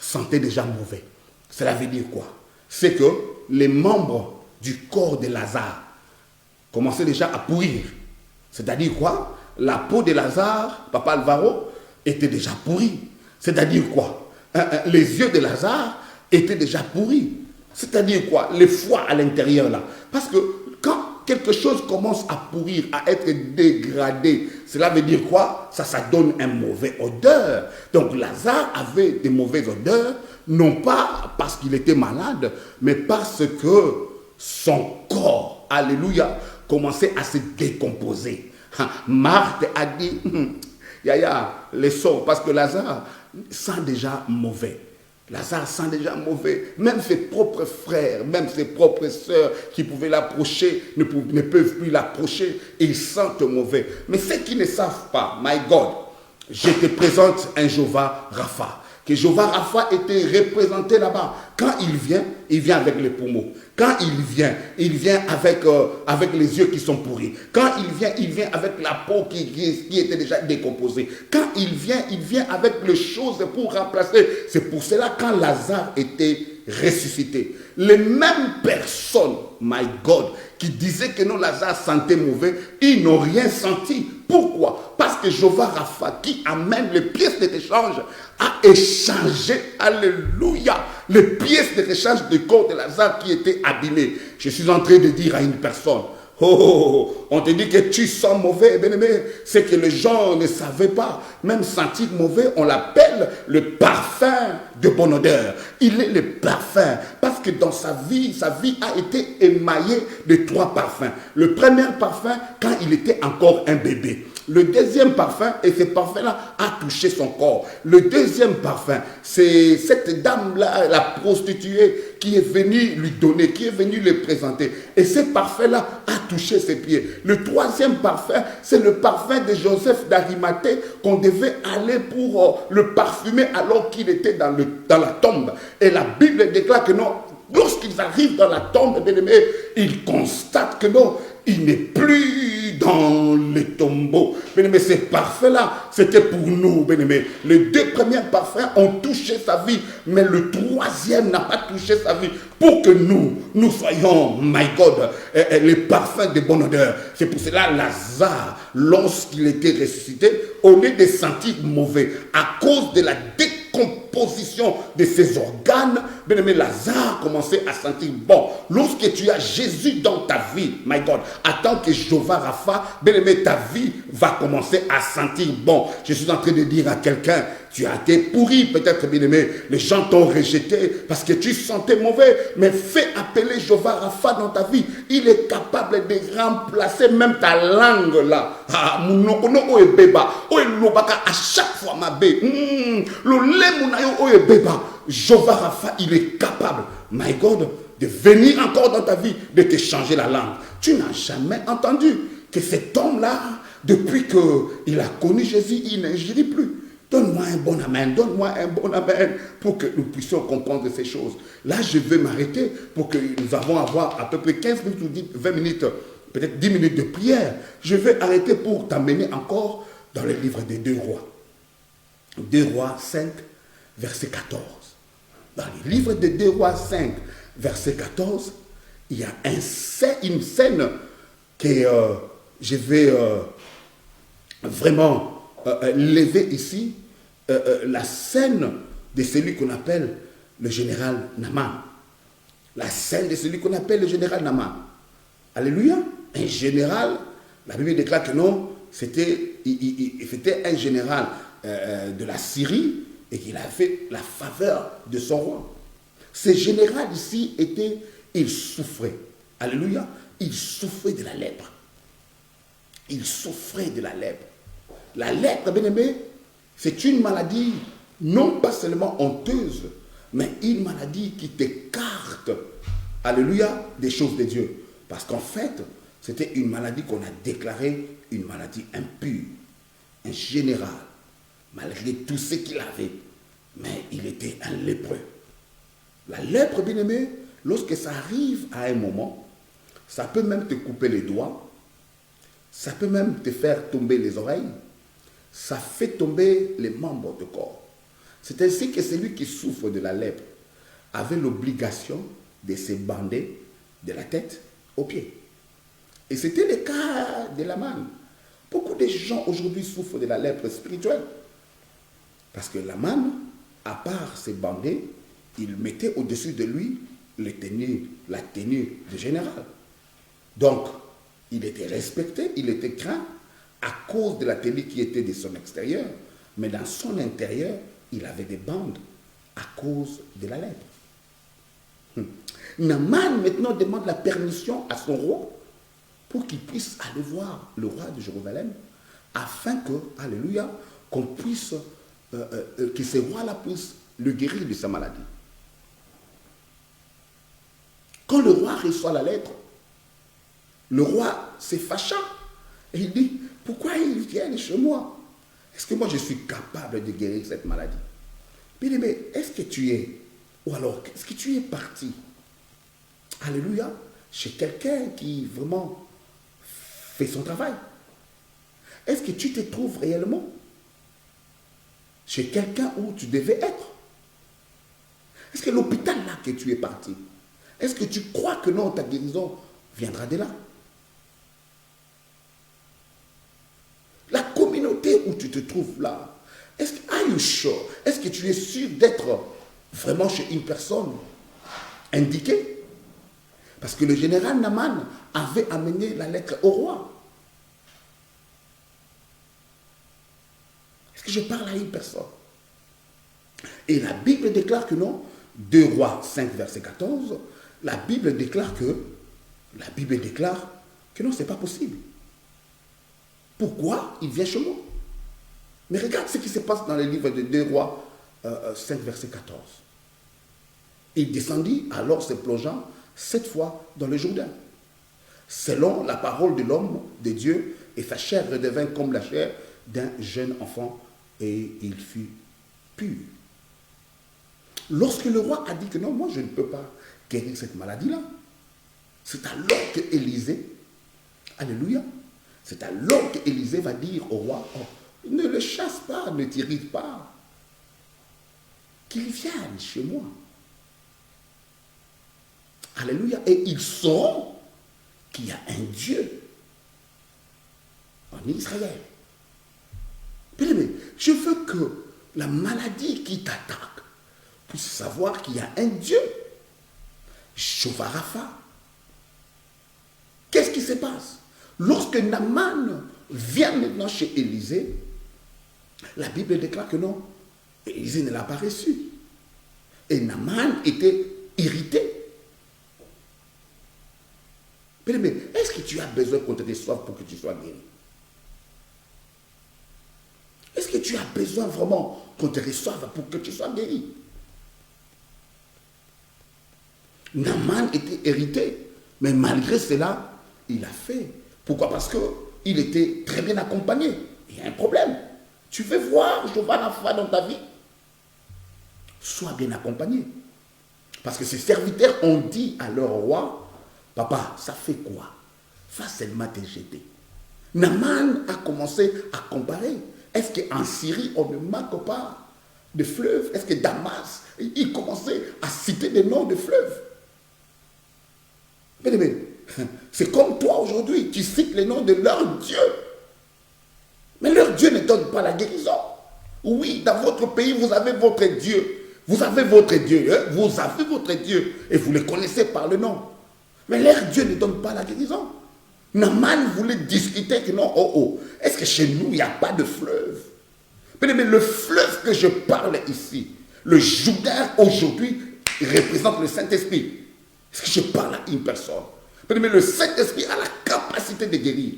sentait déjà mauvais. Cela veut dire quoi? C'est que les membres du corps de Lazare commençaient déjà à pourrir. C'est-à-dire quoi? La peau de Lazare, Papa Alvaro, était déjà pourrie. C'est-à-dire quoi? Les yeux de Lazare étaient déjà pourris. C'est-à-dire quoi? Le foie à l'intérieur là. Parce que quand quelque chose commence à pourrir, à être dégradé, cela veut dire quoi? Ça donne une mauvaise odeur. Donc Lazare avait des mauvaises odeurs, non pas parce qu'il était malade, mais parce que son corps, alléluia, commençait à se décomposer. Marthe a dit, Yaya, les sorts, parce que Lazare sent déjà mauvais. Lazare sent déjà mauvais. Même ses propres frères, même ses propres sœurs qui pouvaient l'approcher, ne peuvent plus l'approcher et ils sentent mauvais. Mais ceux qui ne savent pas, my God, je te présente un Jéhovah Rapha. Que Jéhovah Rapha était représenté là-bas. Quand il vient avec les poumons. Quand il vient avec les yeux qui sont pourris. Quand il vient avec la peau qui était déjà décomposée. Quand il vient avec les choses pour remplacer. C'est pour cela quand Lazare était ressuscité. Les mêmes personnes, my God, qui disaient que non, Lazare sentait mauvais, ils n'ont rien senti. Pourquoi? Parce que Jéhovah Rapha, qui amène les pièces d'échange, a échangé, alléluia, les pièces d'échange du corps de Lazare qui étaient abîmées. Je suis en train de dire à une personne, oh, on te dit que tu sens mauvais, bien-aimé. C'est que les gens ne savaient pas. Même sentir mauvais, on l'appelle le parfum de bonne odeur. Il est le parfum. Parce que dans sa vie a été émaillée de 3 parfums. Le premier parfum, quand il était encore un bébé. Le deuxième parfum, et ce parfum-là a touché son corps. Le deuxième parfum, c'est cette dame-là, la prostituée, qui est venue lui donner, qui est venue le présenter. Et ce parfum-là a touché ses pieds. Le troisième parfum, c'est le parfum de Joseph d'Arimathée qu'on devait aller pour le parfumer alors qu'il était dans la tombe. Et la Bible déclare que non, lorsqu'ils arrivent dans la tombe, bien aimé, ils constatent que non, il n'est plus dans les tombeaux. Bien-aimé, ces parfums-là, c'était pour nous, bien-aimé. Les deux premiers parfums ont touché sa vie, mais le troisième n'a pas touché sa vie. Pour que nous soyons, my God, les parfums de bonne odeur. C'est pour cela, Lazare, lorsqu'il était ressuscité, au lieu de sentir mauvais, à cause de la décomposition de ses organes, bien-aimé, Lazare commençait à sentir bon. Lorsque tu as Jésus dans ta vie, my God, en tant que Jéhovah Rapha, bien-aimé, ta vie va commencer à sentir bon. Je suis en train de dire à quelqu'un, tu as été pourri, peut-être, bien-aimé, les gens t'ont rejeté parce que tu sentais mauvais, mais fais appeler Jéhovah Rapha dans ta vie. Il est capable de remplacer même ta langue là. À chaque fois, ma bé, Jéhovah Rapha, il est capable, my God, de venir encore dans ta vie, de te changer la langue. Tu n'as jamais entendu que cet homme-là, depuis qu'il a connu Jésus, il n'ingérit plus. Donne-moi un bon amen, donne-moi un bon amen pour que nous puissions comprendre ces choses. Là, je vais m'arrêter pour que nous avons à peu près 15 minutes ou 20 minutes, peut-être 10 minutes de prière. Je vais arrêter pour t'amener encore dans le livre des 2 rois. 2 rois 5, verset 14. Dans le livre des 2 rois 5, verset 14, il y a une scène que je vais vraiment lever ici. La scène de celui qu'on appelle le général Naaman. La scène de celui qu'on appelle le général Naaman. Alléluia. Un général, la Bible déclare que non, c'était un général de la Syrie et qu'il a fait la faveur de son roi. Ce général ici il souffrait. Alléluia. Il souffrait de la lèpre. Il souffrait de la lèpre. La lèpre, bien aimé, c'est une maladie non pas seulement honteuse, mais une maladie qui t'écarte, alléluia, des choses de Dieu. Parce qu'en fait, c'était une maladie qu'on a déclarée une maladie impure. Un général, malgré tout ce qu'il avait, mais il était un lépreux. La lèpre, bien aimé, lorsque ça arrive à un moment, ça peut même te couper les doigts, ça peut même te faire tomber les oreilles, ça fait tomber les membres du corps. C'est ainsi que celui qui souffre de la lèpre avait l'obligation de se bander de la tête aux pieds. Et c'était le cas de Naaman. Beaucoup de gens aujourd'hui souffrent de la lèpre spirituelle. Parce que Naaman, à part se bander, il mettait au-dessus de lui la tenue de général. Donc, il était respecté, il était craint à cause de la tenue qui était de son extérieur. Mais dans son intérieur, il avait des bandes à cause de la lèpre. Naaman maintenant demande la permission à son roi pour qu'il puisse aller voir le roi de Jérusalem afin que, alléluia, qu'on puisse, que ce roi-là puisse le guérir de sa maladie. Quand le roi reçoit la lettre, le roi s'est fâché et il dit, pourquoi ils viennent chez moi? Est-ce que moi je suis capable de guérir cette maladie? Bien aimé, est-ce que tu es, ou alors est-ce que tu es parti, alléluia, chez quelqu'un qui vraiment fait son travail? Est-ce que tu te trouves réellement chez quelqu'un où tu devais être? Est-ce que l'hôpital là que tu es parti, est-ce que tu crois que non, ta guérison viendra de là? La communauté où tu te trouves là, est-ce que, are you sure? Est-ce que tu es sûr d'être vraiment chez une personne indiquée? Parce que le général Naaman avait amené la lettre au roi. Est-ce que je parle à une personne? Et la Bible déclare que non. 2 Rois 5, verset 14, la Bible déclare que non, ce n'est pas possible. Pourquoi il vient chez moi? Mais regarde ce qui se passe dans le livre de 2 Rois 5, verset 14. Il descendit alors se plongeant 7 fois dans le Jourdain, selon la parole de l'homme de Dieu, et sa chair redevint comme la chair d'un jeune enfant, et il fut pur. Lorsque le roi a dit que non, moi je ne peux pas guérir cette maladie-là, c'est alors que Élisée, alléluia, c'est alors que Élisée va dire au roi, oh, ne le chasse pas, ne t'irrite pas, qu'il vienne chez moi. Alléluia. Et ils sauront qu'il y a un Dieu en Israël. Bien-aimé, je veux que la maladie qui t'attaque puisse savoir qu'il y a un Dieu. Jéhovah Rapha. Qu'est-ce qui se passe? Lorsque Naaman vient maintenant chez Élisée, la Bible déclare que non, Élisée ne l'a pas reçu. Et Naaman était irrité. Mais est-ce que tu as besoin qu'on te reçoive pour que tu sois guéri? Est-ce que tu as besoin vraiment qu'on te reçoive pour que tu sois guéri? Naaman était irrité, mais malgré cela, il a fait. Pourquoi? Parce qu'il était très bien accompagné. Il y a un problème. Tu veux voir Jéhovah Rapha dans ta vie? Sois bien accompagné. Parce que ses serviteurs ont dit à leur roi, papa, ça fait quoi? Va seulement te jeter. Naaman a commencé à comparer. Est-ce qu'en Syrie, on ne manque pas de fleuves? Est-ce que Damas, il commençait à citer des noms de fleuves? Mais c'est comme toi aujourd'hui, tu cites les noms de leur Dieu. Mais leur Dieu ne donne pas la guérison. Oui, dans votre pays, vous avez votre Dieu. Vous avez votre Dieu, hein? Vous avez votre Dieu. Et vous le connaissez par le nom. Mais leur Dieu ne donne pas la guérison. Naaman voulait discuter que non, est-ce que chez nous, il n'y a pas de fleuve? Mais le fleuve que je parle ici, le Jourdain aujourd'hui, représente le Saint-Esprit. Est-ce que je parle à une personne? Mais le Saint-Esprit a la capacité de guérir.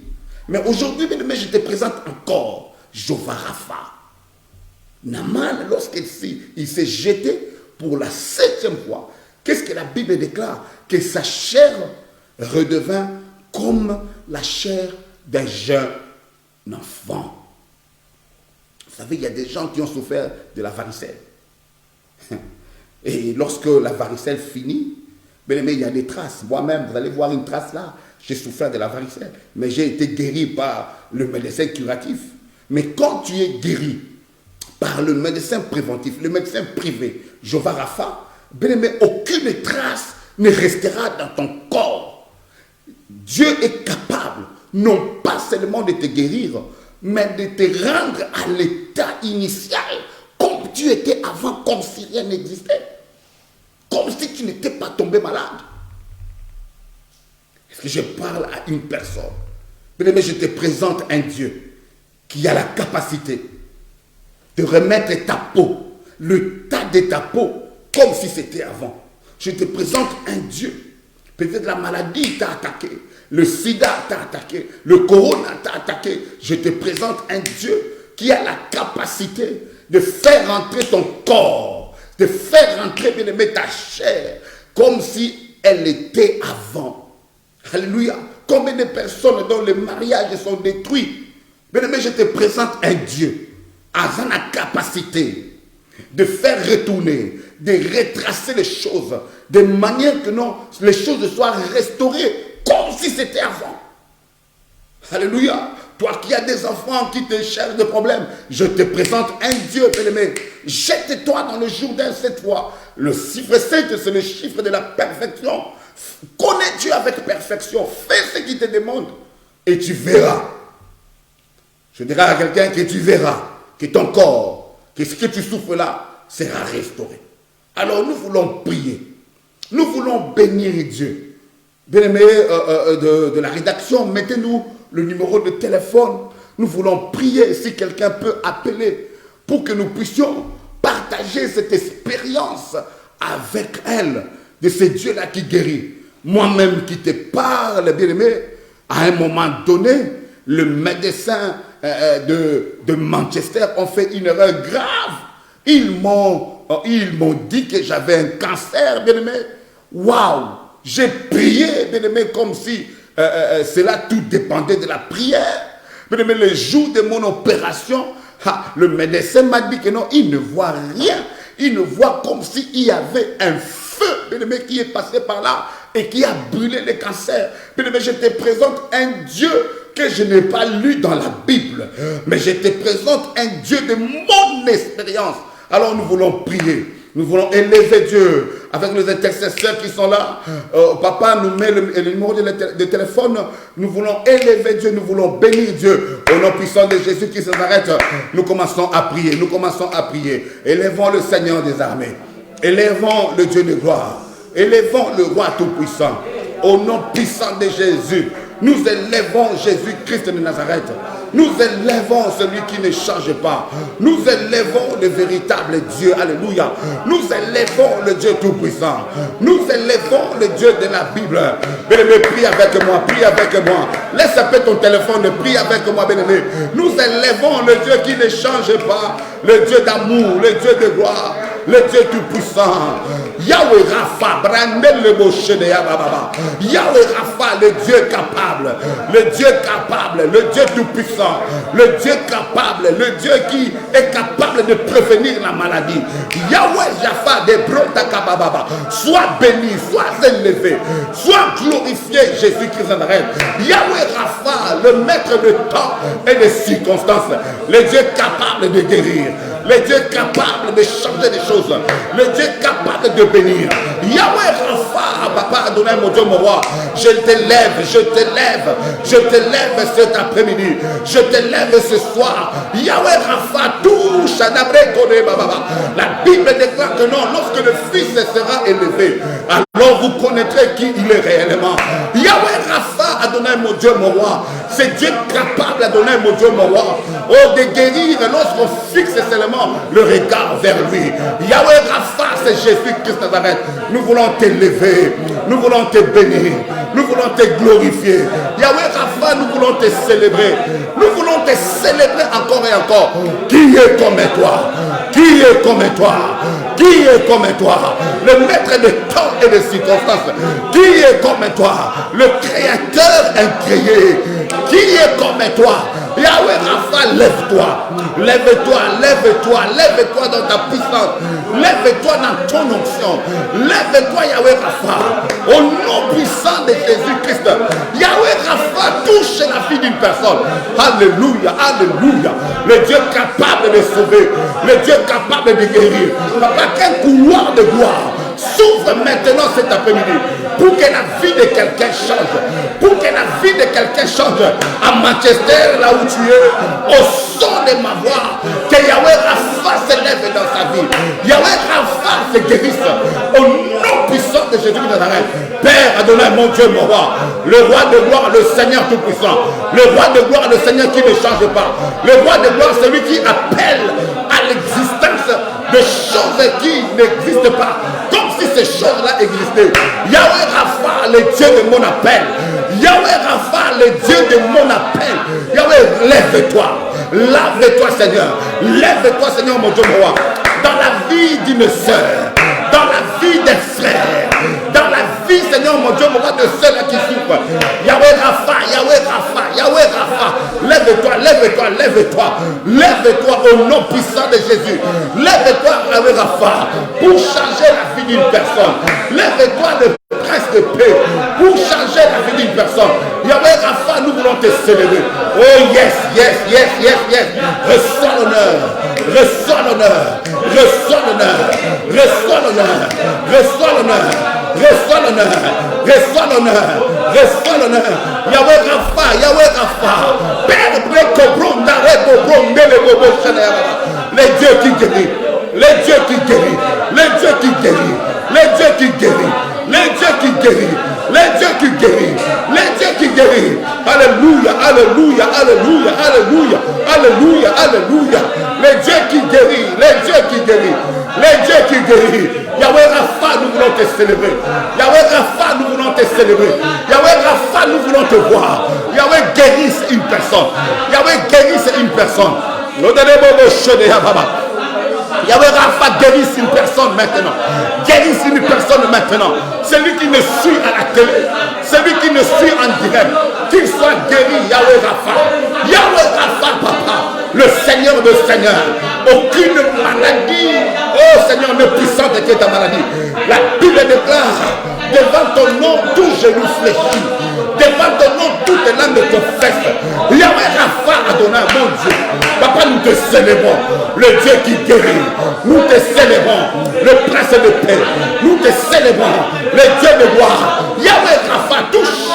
Mais aujourd'hui, je te présente encore Jéhovah Rapha. Naaman, lorsqu'il s'est jeté pour la 7e fois, qu'est-ce que la Bible déclare? Que sa chair redevint comme la chair d'un jeune enfant. Vous savez, il y a des gens qui ont souffert de la varicelle. Et lorsque la varicelle finit, bien aimé, il y a des traces. Moi-même, vous allez voir une trace là. J'ai souffert de la varicelle. Mais j'ai été guéri par le médecin curatif. Mais quand tu es guéri par le médecin préventif, le médecin privé, Jéhovah Rapha, bien aimé, aucune trace ne restera dans ton corps. Dieu est capable, non pas seulement de te guérir, mais de te rendre à l'état initial, comme tu étais avant, comme si rien n'existait. Comme si tu n'étais pas tombé malade. Est-ce que je parle à une personne? Bien aimé, je te présente un Dieu qui a la capacité de remettre ta peau, le tas de ta peau, comme si c'était avant. Je te présente un Dieu. Peut-être la maladie t'a attaqué, le sida t'a attaqué, le corona t'a attaqué. Je te présente un Dieu qui a la capacité de faire entrer ton corps, de faire entrer, bien aimé, ta chair, comme si elle était avant. Alléluia. Combien de personnes dont les mariages sont détruits? Bien aimé, je te présente un Dieu a la capacité de faire retourner, de retracer les choses, de manière que non, les choses soient restaurées comme si c'était avant. Alléluia. Toi qui as des enfants qui te cherchent des problèmes, je te présente un Dieu, bien-aimé. Jette-toi dans le Jourdain cette fois. Le chiffre 7, c'est le chiffre de la perfection. Connais Dieu avec perfection. Fais ce qu'il te demande et tu verras. Je dirai à quelqu'un que tu verras que ton corps, que ce que tu souffres là, sera restauré. Alors nous voulons prier. Nous voulons bénir Dieu. Bien-aimés de la rédaction, mettez-nous le numéro de téléphone. Nous voulons prier si quelqu'un peut appeler pour que nous puissions partager cette expérience avec elle de ce Dieu-là qui guérit. Moi-même qui te parle, bien-aimé, à un moment donné, le médecin de Manchester ont fait une erreur grave. Ils m'ont dit que j'avais un cancer, bien-aimé. Waouh! J'ai prié, bien-aimé, comme si cela tout dépendait de la prière. Bien-aimé, le jour de mon opération, le médecin m'a dit que non, il ne voit rien. Il ne voit comme s'il y avait un feu, bien-aimé, qui est passé par là et qui a brûlé le cancer. Bien-aimé, je te présente un Dieu que je n'ai pas lu dans la Bible, mais je te présente un Dieu de mon expérience. Alors nous voulons prier. Nous voulons élever Dieu avec les intercesseurs qui sont là. Papa nous met le numéro de téléphone. Nous voulons élever Dieu. Nous voulons bénir Dieu. Au nom puissant de Jésus qui s'arrête, nous commençons à prier. Nous commençons à prier. Élevons le Seigneur des armées. Élevons le Dieu de gloire. Élevons le roi tout-puissant. Au nom puissant de Jésus, nous élevons Jésus-Christ de Nazareth. Nous élevons celui qui ne change pas. Nous élevons le véritable Dieu. Alléluia. Nous élevons le Dieu tout-puissant. Nous élevons le Dieu de la Bible. Bien-aimé, prie avec moi. Prie avec moi. Laisse un peu ton téléphone. Prie avec moi, bien-aimé. Nous élevons le Dieu qui ne change pas. Le Dieu d'amour. Le Dieu de gloire. Le Dieu tout-puissant. Yahweh Rapha. Brandel le Moshe de Yababa. Yahweh Rapha, le Dieu capable. Le Dieu capable. Le Dieu tout-puissant. Le Dieu capable, le Dieu qui est capable de prévenir la maladie. Yahweh Jaffa de Brotakababa. Sois béni, sois élevé, sois glorifié, Jésus-Christ en arrêt. Yahweh Rapha, le maître de temps et des circonstances. Le Dieu capable de guérir. Le Dieu capable de changer les choses. Le Dieu capable de bénir. Yahweh Rapha, Papa Adonai, mon Dieu, mon roi. Je t'élève, je t'élève, je t'élève cet après-midi. Je t'élève ce soir. Yahweh Rapha, touche à la Bible déclare que non, lorsque le Fils sera élevé, alors vous connaîtrez qui il est réellement. Yahweh Rapha, Adonai, mon Dieu, mon roi. C'est Dieu capable, Adonai, mon Dieu, mon roi. Oh, de guérir lorsqu'on fixe seulement le regard vers lui. Yahweh Rapha, c'est Jésus-Christ Nazareth. Nous voulons t'élever. Nous voulons te bénir. Nous voulons te glorifier. Yahweh Rapha, nous voulons te célébrer. Nous voulons te célébrer encore et encore. Qui est comme toi? Qui est comme toi? Qui est comme toi? Le maître de temps et de circonstances. Qui est comme toi? Le créateur incréé. Qui est comme toi? Yahweh Rapha, lève-toi. Lève-toi, lève-toi, lève-toi dans ta puissance. Lève-toi dans ton onction. Lève-toi, Yahweh Rapha. Au nom puissant de Jésus-Christ. Yahweh Rapha touche la vie d'une personne. Alléluia, alléluia. Le Dieu capable de sauver. Le Dieu capable de guérir. Papa, quel couloir de gloire s'ouvre maintenant cet après-midi pour que la vie de quelqu'un change. Pour que la vie de quelqu'un change. À Manchester, là où tu es, au son de ma voix, que Yahweh Rapha s'élève dans sa vie. Yahweh Rapha se guérisse. Au nom puissant de Jésus de Nazareth. Père Adonai, mon Dieu, mon roi. Le roi de gloire, le Seigneur tout-puissant. Le roi de gloire, le Seigneur qui ne change pas. Le roi de gloire, celui qui appelle à l'existence de choses qui n'existent pas. Comme si ces choses-là existaient. Yahweh Rapha, le Dieu de mon appel. Yahweh Rapha, le Dieu de mon appel. Yahweh, lève-toi. Lève-toi, Seigneur. Lève-toi, Seigneur, mon Dieu, mon roi. Dans la vie d'une sœur. Dans la vie des frères. Dans la vie, Seigneur, mon Dieu, mon roi, de ceux-là qui souffrent. Yahweh Rapha, Yahweh Rapha, Yahweh Rapha. Lève-toi, lève-toi, lève-toi. Lève-toi au nom puissant de Jésus. Lève-toi, Yahweh Rapha, pour changer la vie d'une personne. Lève-toi, le prince de paix, pour changer la vie d'une personne. Yahweh Rapha, nous voulons te célébrer. Oh yes, yes, yes, yes, yes. Reçois l'honneur. Reçois l'honneur. Reçois l'honneur. Reçois l'honneur. Reçois l'honneur. Reçois l'honneur. Reçois l'honneur. Reçois l'honneur. Yahweh Rapha, Yahweh Rapha. Père Brekobron, Darebobron, Melebobo, les dieux qui guérit. Les dieux qui guérit. Les dieux qui guérit. Les dieux qui guérit. Les dieux qui guérit. Les dieux qui guérit. Les dieux qui guérit. Alléluia, alléluia, alléluia, alléluia, alléluia, alléluia. Les dieux qui guérit. Les dieux qui guérit. Les dieux qui guérit. Yahweh Rapha, nous voulons te célébrer. Yahweh Rapha, nous voulons te célébrer. Yahweh Rapha, Papa, nous voulons te voir. Yahweh, guérisse une personne. Yahweh, guérisse une personne. Yahweh Rapha, guérisse une personne maintenant. Guérisse une personne maintenant. Celui qui me suit à la télé, celui qui me suit en direct, qu'il soit guéri, Yahweh Rapha. Yahweh Rapha, Papa, le Seigneur de Seigneur. Aucune maladie, oh Seigneur, ne puissante que ta maladie. La Bible déclare, devant ton nom, tout genou fléchit. Devant ton nom, toutes les langues te fessent. Yahweh Rapha, Adonai, mon Dieu. Papa, nous te célébrons, le Dieu qui guérit. Nous te célébrons, le prince de paix. Nous te célébrons, le Dieu de gloire. Yahweh Rapha, touche,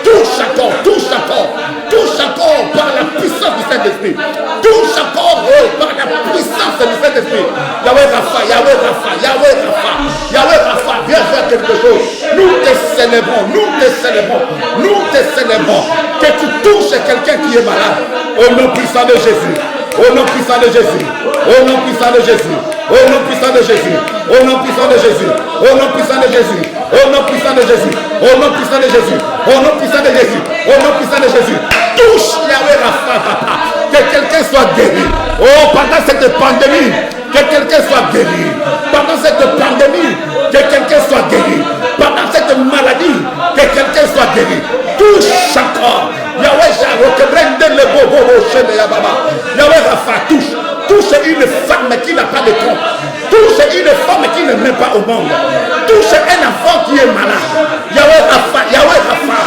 touche encore, touche encore, touche encore par la puissance du Saint-Esprit. Touche encore par la puissance du Saint-Esprit. Yahweh Rapha, Yahweh Rapha, Yahweh Rapha, Yahweh Rapha, viens faire quelque chose. Nous te célébrons, nous te célébrons, nous te célébrons. Que tu touches quelqu'un qui est malade. Au nom puissant de Jésus. Au nom puissant de Jésus. Au nom puissant de Jésus. Au nom puissant de Jésus. Au nom puissant de Jésus. Au nom puissant de Jésus. Au nom puissant de Jésus. Au nom puissant de Jésus. Au nom puissant de Jésus. Au nom puissant de Jésus. Touche Yahweh Rapha, Papa. Que quelqu'un soit guéri. Oh, pendant cette pandémie, que quelqu'un soit guéri. Pendant cette pandémie, que quelqu'un soit guéri. Pendant cette maladie, que quelqu'un soit guéri. Touche encore. Yahweh Rapha, touche une femme qui n'a pas de trompe. Touche une femme qui ne met pas au monde. Touche un enfant qui est malade. Yahweh Rapha, Yahweh Rapha,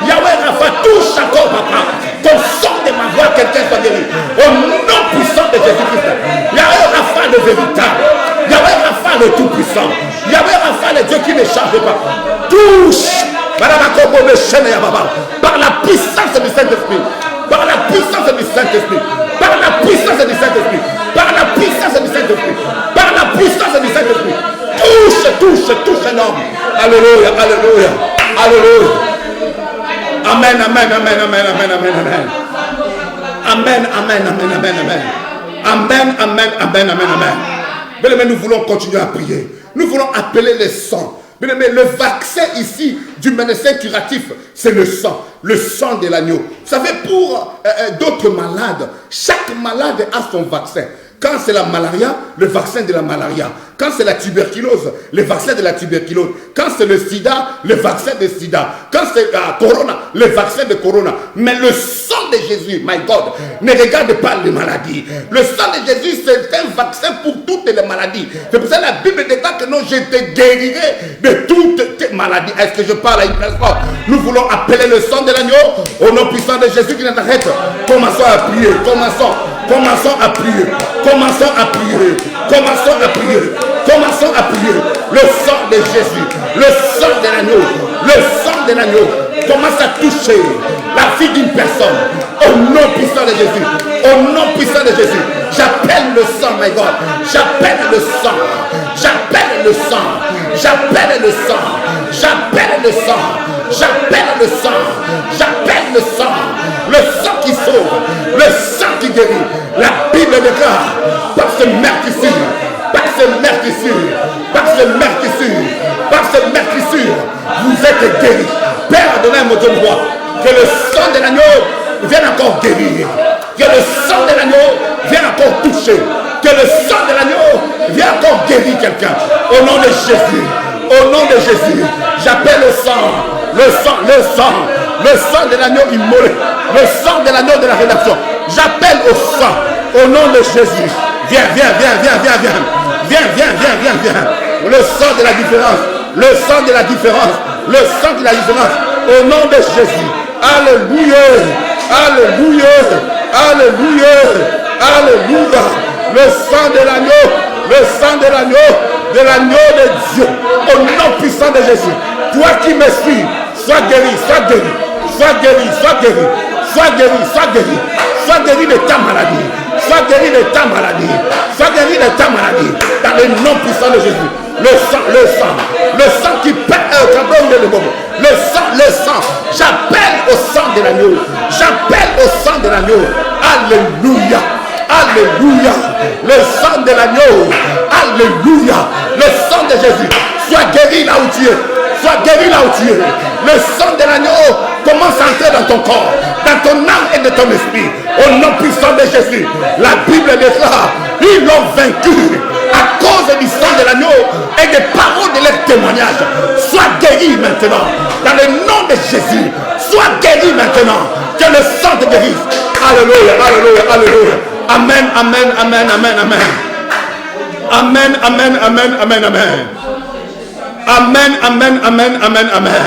Yahweh Rapha, touche encore, Papa. Ton son de ma voix, quelqu'un soit guéri. Au nom puissant de Jésus-Christ. Yahweh Rapha, le véritable. Yahweh Rapha, le tout-puissant. Yahweh Rapha, le Dieu qui ne change pas. Touche. Par la puissance du Saint-Esprit. Par la puissance du Saint-Esprit. Par la puissance du Saint-Esprit. Par la puissance du Saint-Esprit. Par la puissance du Saint-Esprit. Touche, touche, touche un homme. Alléluia, alléluia, alléluia. Amen, amen, amen, amen, amen, amen, amen. Amen, amen, amen, amen, amen. Amen, amen, amen, amen, amen. Mais nous voulons continuer à prier. Nous voulons appeler les sangs. Mais le vaccin ici du médecin curatif, c'est le sang de l'agneau. Vous savez, pour d'autres malades, chaque malade a son vaccin. Quand c'est la malaria, le vaccin de la malaria. Quand c'est la tuberculose, le vaccin de la tuberculose. Quand c'est le sida, le vaccin de sida. Quand c'est la corona, le vaccin de corona. Mais le sang de Jésus, my God, ne regarde pas les maladies. Le sang de Jésus, c'est un vaccin pour toutes les maladies. C'est pour ça que la Bible déclare que non, je te guérirai de toutes tes maladies. Est-ce que je parle à une personne? Nous voulons appeler le sang de l'agneau au nom puissant de Jésus qui nous arrête. Commençons à prier. Commençons à prier. Commençons à prier. Commençons à prier. Commençons à prier. Le sang de Jésus. Le sang de l'agneau. Le sang de l'agneau. Commence à toucher la vie d'une personne. Au nom puissant de Jésus. Au nom puissant de Jésus. J'appelle le sang, my God. J'appelle le sang. J'appelle le sang. J'appelle le sang. J'appelle le sang. J'appelle le sang. J'appelle le sang. Le sang qui sauve. Le sang qui guérit. La Bible déclare par ce meurtrissure, par ce meurtrissure, par ce meurtrissure, par ce meurtrissure, vous êtes guéris. Père, Adonai, mon Dieu, que le sang de l'agneau vienne encore guérir. Que le sang de l'agneau vienne encore toucher. Que le sang de l'agneau vienne encore guérir quelqu'un. Au nom de Jésus. Au nom de Jésus. J'appelle le sang. Le sang, le sang. Le sang de l'agneau immolé. Le sang de l'agneau de la rédemption. J'appelle au sang. Au nom de Jésus. Viens, viens, viens, viens, viens, viens. Viens, viens, viens, viens, viens. Le sang de la différence. Le sang de la différence. Le sang de la différence. Au nom de Jésus. Alléluia. Alléluia. Alléluia. Alléluia. Le sang de l'agneau. Le sang de l'agneau. De l'agneau de Dieu. Au nom puissant de Jésus. Toi qui me suis, sois guéri, sois guéri. Sois guéri, sois guéri. Sois guéri, sois guéri. Sois guéri de ta maladie. Sois guéri de ta maladie. Sois guéri de ta maladie. Dans le nom puissant de Jésus. Le sang, le sang. Le sang qui pète le sang, le sang. J'appelle au sang de l'agneau. J'appelle au sang de l'agneau. Alléluia. Alléluia. Le sang de l'agneau. Alléluia. Le sang de Jésus. Sois guéri là où tu es. Sois guéri là où tu es. Le sang de l'agneau commence à entrer dans ton corps, dans ton âme et de ton esprit. Au nom puissant de Jésus, la Bible déclare, ils l'ont vaincu à cause du sang de l'agneau et des paroles de leur témoignage. Sois guéri maintenant. Dans le nom de Jésus, sois guéri maintenant. Que le sang te guérisse. Alléluia, alléluia, alléluia. Amen, amen, amen, amen, amen. Amen, amen, amen, amen, amen. Amen, amen, amen, amen, amen.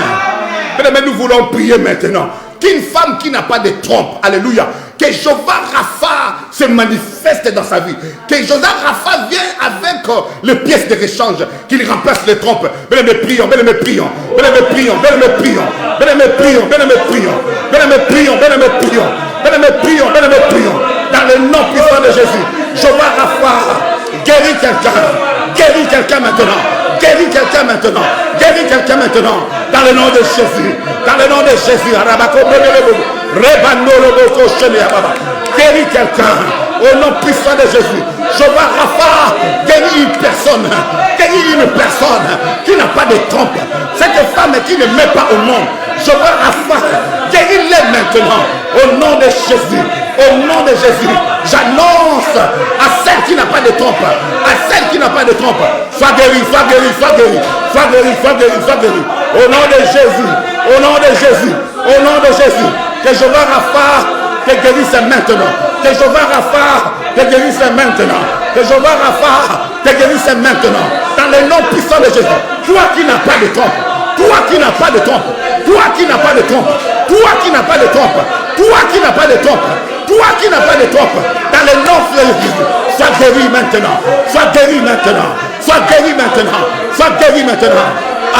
Mais nous voulons prier maintenant. Qu'une femme qui n'a pas de trompe, alléluia, que Jéhovah Rapha se manifeste dans sa vie. Que Jéhovah Rapha vienne avec les pièces de rechange, qu'il remplace les trompes. Bien me prions, bien me prions, bien me prions, bien me prions, bien me prions, bien me prions, bien me prions, bien me prions, bien me prions, bien me prions. Dans le nom puissant de Jésus, Jéhovah Rapha, guéris quelqu'un maintenant. Guéris quelqu'un maintenant. Guéris quelqu'un maintenant. Dans le nom de Jésus. Dans le nom de Jésus. Guéris quelqu'un. Au nom puissant de Jésus. Jéhovah Rapha, guéris une personne. Guéris une personne qui n'a pas de trompe. Cette femme qui ne met pas au monde. Jéhovah Rapha, guéris-les maintenant. Au nom de Jésus. Au nom de Jésus, j'annonce à celle qui n'a pas de trompe, à celle qui n'a pas de trompe, sois guéri, sois guéri, sois guéri, sois guéri, sois guéri, sois guéri. Au nom de Jésus, au nom de Jésus, au nom de Jésus, que Jéhovah Rapha te guérisse maintenant, que Jéhovah Rapha te guérisse maintenant, que Jéhovah Rapha te guérisse maintenant, dans le nom puissant de Jésus. Toi qui n'as pas de trompe, toi qui n'as pas de trompe, toi qui n'as pas de trompe, toi qui n'as pas de trompe, toi qui n'as pas de trompe, toi qui n'as pas de trompe, dans le nom de Jésus, sois guéri maintenant, sois guéri maintenant, sois guéri maintenant, sois guéri maintenant.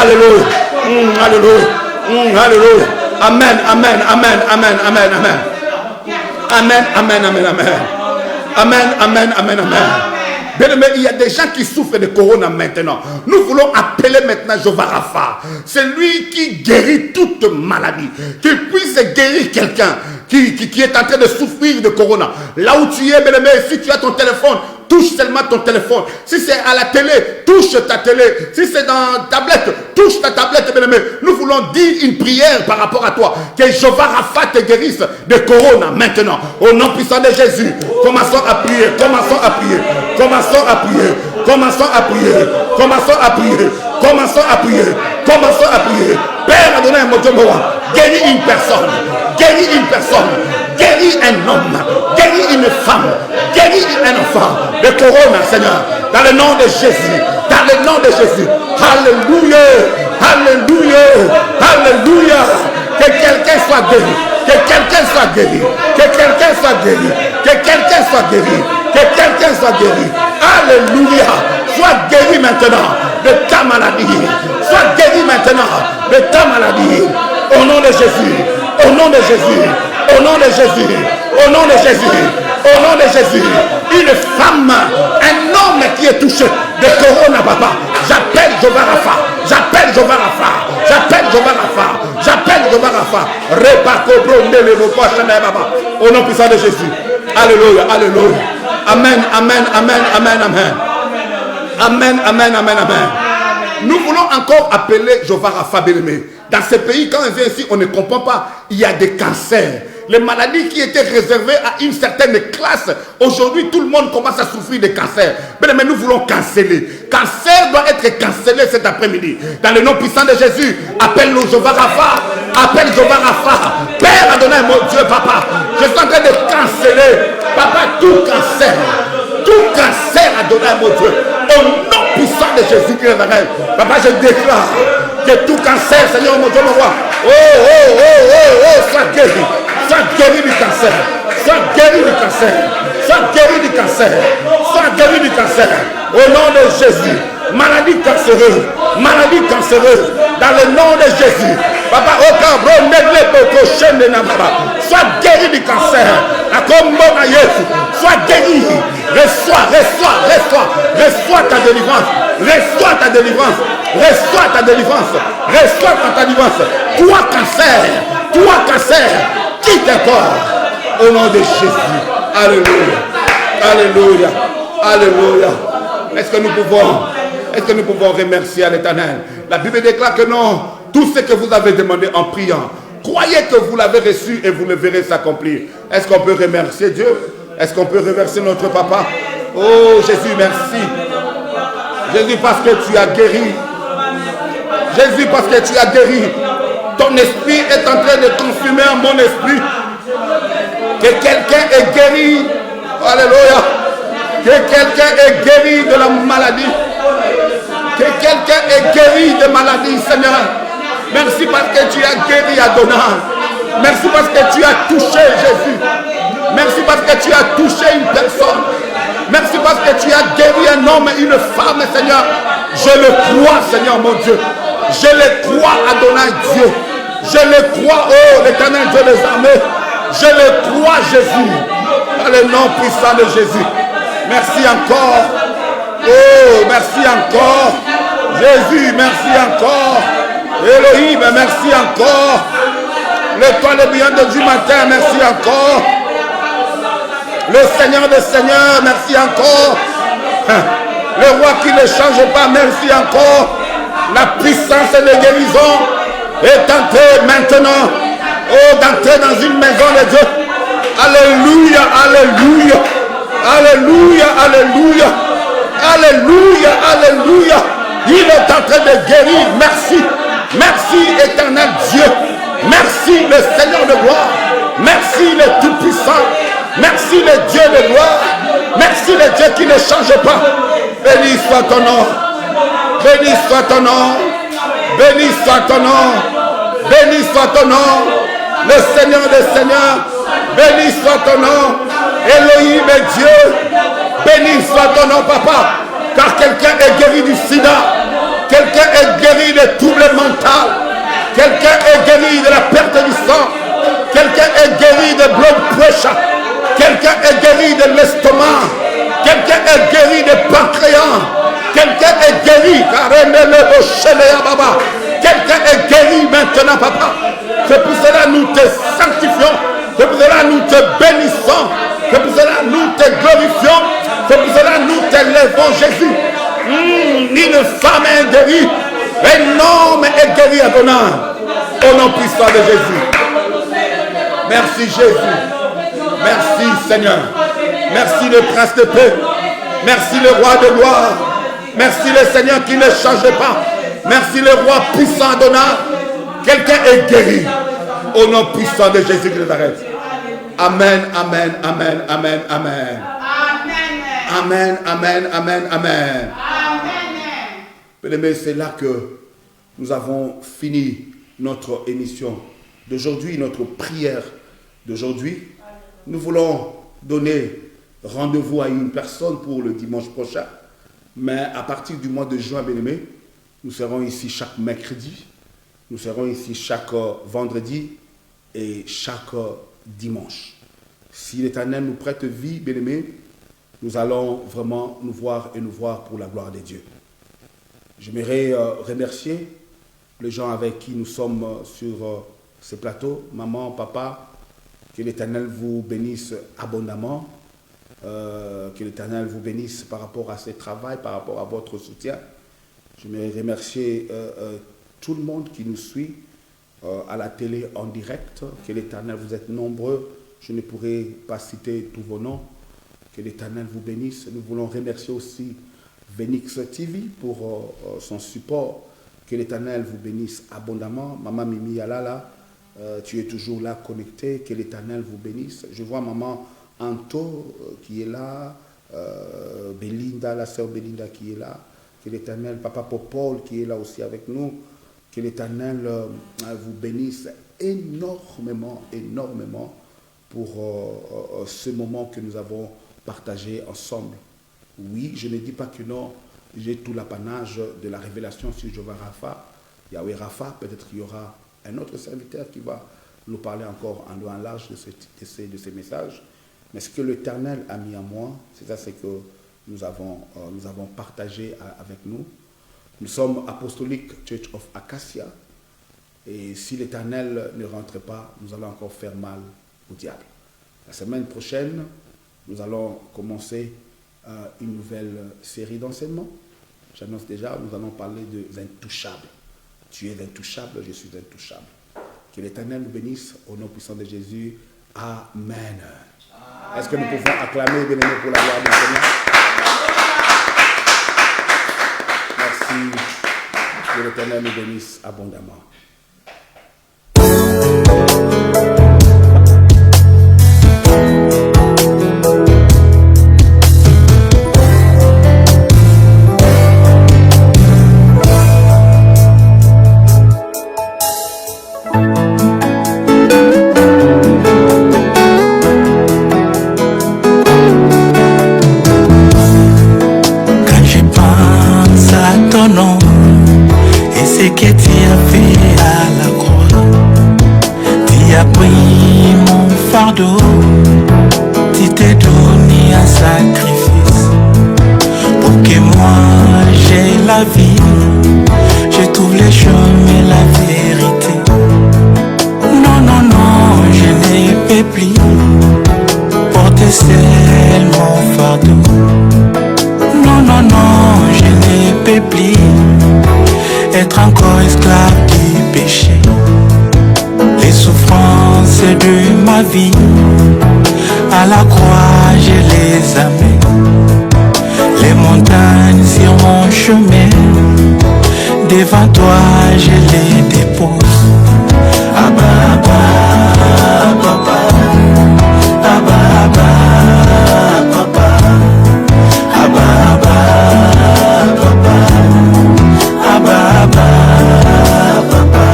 Alléluia, alléluia, alléluia. Amen, amen, amen, amen, amen, amen. Amen, amen, amen, amen. Amen, amen, amen, amen. Bien aimé, il y a des gens qui souffrent de corona maintenant. Nous voulons appeler maintenant Jéhovah Rapha. C'est lui qui guérit toute maladie. Qu'il puisse guérir quelqu'un qui est en train de souffrir de corona. Là où tu es, bien aimé, si tu as ton téléphone, touche seulement ton téléphone. Si c'est à la télé, touche ta télé. Si c'est dans ta tablette, touche ta tablette, bien aimé. Nous voulons dire une prière par rapport à toi. Que Jéhovah Rapha te guérisse de corona maintenant. Au nom puissant de Jésus. Commençons à prier. Commençons à prier. Commençons à prier. Commençons à prier. Commençons à prier. Commençons à prier. Commençons à prier. Père Adonai Mojomoa, guéris une personne. Guéris une personne. Guéris un homme. Guéris une femme. Guéris un enfant de corona, Seigneur. Dans le nom de Jésus. Dans le nom de Jésus. Alléluia. Alléluia. Alléluia. Que quelqu'un soit guéri. Que quelqu'un soit guéri. Que quelqu'un soit guéri. Que quelqu'un soit guéri. Que quelqu'un soit guéri. Alléluia. Sois guéri maintenant de ta maladie. Sois guéri maintenant de ta maladie. Au nom de Jésus. Au nom de Jésus. Au nom de Jésus. Au nom de Jésus. Au nom de Jésus. Une femme, un homme qui est touché de corona, papa. J'appelle Jéhovah Rapha. J'appelle Jéhovah Rapha. J'appelle Jéhovah Rapha. J'appelle Jéhovah Rapha. Au nom puissant de Jésus. Alléluia. Alléluia. Amen. Amen. Amen. Amen. Amen. Amen. Amen. Amen. Amen. Nous voulons encore appeler Jéhovah Rapha, bien-aimé. Dans ce pays, quand on vient ici, on ne comprend pas. Il y a des cancers. Les maladies qui étaient réservées à une certaine classe, aujourd'hui, tout le monde commence à souffrir de cancer. Mais nous voulons canceller. Cancer doit être cancellé cet après-midi. Dans le nom puissant de Jésus, appelle-nous Jéhovah Rapha. Appelle Jéhovah Rapha. Père Adonai, mon Dieu, papa. Je suis en train de canceller, papa, tout cancer. Tout cancer, Adonai, mon Dieu. Au nom puissant de Jésus qui est vrai. Papa, je déclare que tout cancer, Seigneur, mon Dieu, mon roi. Sois guéri. Sois guéri du cancer. Sois guéri du cancer. Sois guéri du cancer. Sois guéri du cancer. Au nom de Jésus. Maladie cancéreuse. Maladie cancéreuse. Dans le nom de Jésus. Papa, sois guéri du cancer. Sois guéri. Reçois ta délivrance. Reçois ta délivrance. Reçois ta délivrance. Reçois ta délivrance. Toi cancer. Toi cancer. Quitte ton corps. Au nom de Jésus. Alléluia. Alléluia. Alléluia. Est-ce que nous pouvons Est-ce que nous pouvons remercier à l'Éternel? La Bible déclare que non, tout ce que vous avez demandé en priant, croyez que vous l'avez reçu et vous le verrez s'accomplir. Est-ce qu'on peut remercier Dieu? Est-ce qu'on peut remercier notre papa? Oh Jésus, merci. Jésus, parce que tu as guéri. Jésus, parce que tu as guéri. Ton esprit est en train de consumer mon esprit. Que quelqu'un est guéri. Alléluia. Que quelqu'un est guéri de la maladie. Que quelqu'un est guéri de maladie, Seigneur. Merci parce que tu as guéri Adonai. Merci parce que tu as touché Jésus. Merci parce que tu as touché une personne. Merci parce que tu as guéri un homme et une femme, Seigneur. Je le crois, Seigneur mon Dieu. Je le crois, Adonai Dieu. Je le crois, oh l'Éternel Dieu des armées. Je le crois, Jésus. Dans le nom puissant de Jésus. Merci encore. Oh, merci encore. Jésus, merci encore. Elohim, merci encore. L'étoile brillante du matin, merci encore. Le Seigneur des Seigneurs, merci encore. Le roi qui ne change pas, merci encore. La puissance et la guérison est entrée maintenant. Oh, d'entrer dans une maison de Dieu. Alléluia, alléluia. Alléluia, alléluia. Alléluia, alléluia. Il est en train de guérir. Merci. Merci, éternel Dieu. Merci, le Seigneur de gloire. Merci, le Tout-Puissant. Merci, le Dieu de gloire. Merci, le Dieu qui ne change pas. Béni soit ton nom. Béni soit ton nom. Béni soit ton nom. Béni soit ton nom. Le Seigneur des Seigneurs. Béni soit ton nom. Elohim est Dieu. Béni soit ton nom, papa. Car quelqu'un est guéri du sida. Quelqu'un est guéri des troubles mentaux. Quelqu'un est guéri de la perte du sang. Quelqu'un est guéri de blood pressure. Quelqu'un est guéri de l'estomac. Quelqu'un est guéri de pancréas. Quelqu'un est guéri. Quelqu'un est guéri maintenant, papa. C'est pour cela nous te sanctifions. C'est pour cela nous te bénissons. C'est pour cela nous te glorifions. C'est pour cela nous t'élèvons, Jésus. Une femme est guérie. Un homme est guéri à ton âme. Au nom puissant de Jésus. Merci Jésus. Merci Seigneur. Merci le Prince de paix. Merci le Roi de gloire. Merci le Seigneur qui ne change pas. Merci le Roi puissant Adonai. Quelqu'un est guéri. Au nom puissant de Jésus qui nous arrête. Amen, amen, amen, amen, amen. Amen, amen, amen, amen. Bien-aimés, c'est là que nous avons fini notre émission d'aujourd'hui, notre prière d'aujourd'hui. Nous voulons donner rendez-vous à une personne pour le dimanche prochain. Mais à partir du mois de juin, bien-aimés, nous serons ici chaque mercredi. Nous serons ici chaque vendredi et chaque dimanche. Si l'Éternel nous prête vie, bien-aimés, nous allons vraiment nous voir pour la gloire de Dieu. J'aimerais remercier les gens avec qui nous sommes sur ce plateau, maman, papa, que l'Éternel vous bénisse abondamment, que l'Éternel vous bénisse par rapport à ce travail, par rapport à votre soutien. J'aimerais remercier tout le monde qui nous suit à la télé en direct, que l'Éternel, vous êtes nombreux, je ne pourrai pas citer tous vos noms, que l'Éternel vous bénisse. Nous voulons remercier aussi Venix TV pour son support. Que l'Éternel vous bénisse abondamment. Maman Mimi Alala, tu es toujours là connecté. Que l'Éternel vous bénisse. Je vois maman Anto qui est là. Belinda, la sœur Belinda qui est là. Que l'Éternel, papa Popol qui est là aussi avec nous. Que l'Éternel vous bénisse énormément, énormément pour ce moment que nous avons partagé ensemble. Oui, je ne dis pas que non, j'ai tout l'apanage de la révélation sur Jéhovah Rapha, Yahweh Rapha. Peut-être qu'il y aura un autre serviteur qui va nous parler encore en long et en large de ces messages. Mais ce que l'Éternel a mis en moi, c'est ça, c'est que nous avons partagé avec nous. Nous sommes Apostolic Church of Acacia. Et si l'Éternel ne rentre pas, nous allons encore faire mal au diable. La semaine prochaine, nous allons commencer une nouvelle série d'enseignements J'annonce déjà, nous allons parler des intouchables. Tu es intouchable, je suis intouchable. Que l'Éternel nous bénisse au nom puissant de Jésus. Amen. Est-ce que nous pouvons acclamer, bien-aimés, pour la gloire du Seigneur? Merci. Que l'Éternel nous bénisse abondamment. Tu t'es donné un sacrifice pour que moi j'ai la vie. Je trouve les chemins, la vérité. Non, non, non, je ne peux plus porter seul mon fardeau. Non, non, non, je ne peux plus être encore esclave du péché. Les souffrances de ma vie, à la croix je les amène. Les montagnes sur mon chemin, devant toi je les dépose. Abba, Abba, Papa, Abba, Abba, Papa, Abba, Abba, Papa, Abba, Abba, Papa.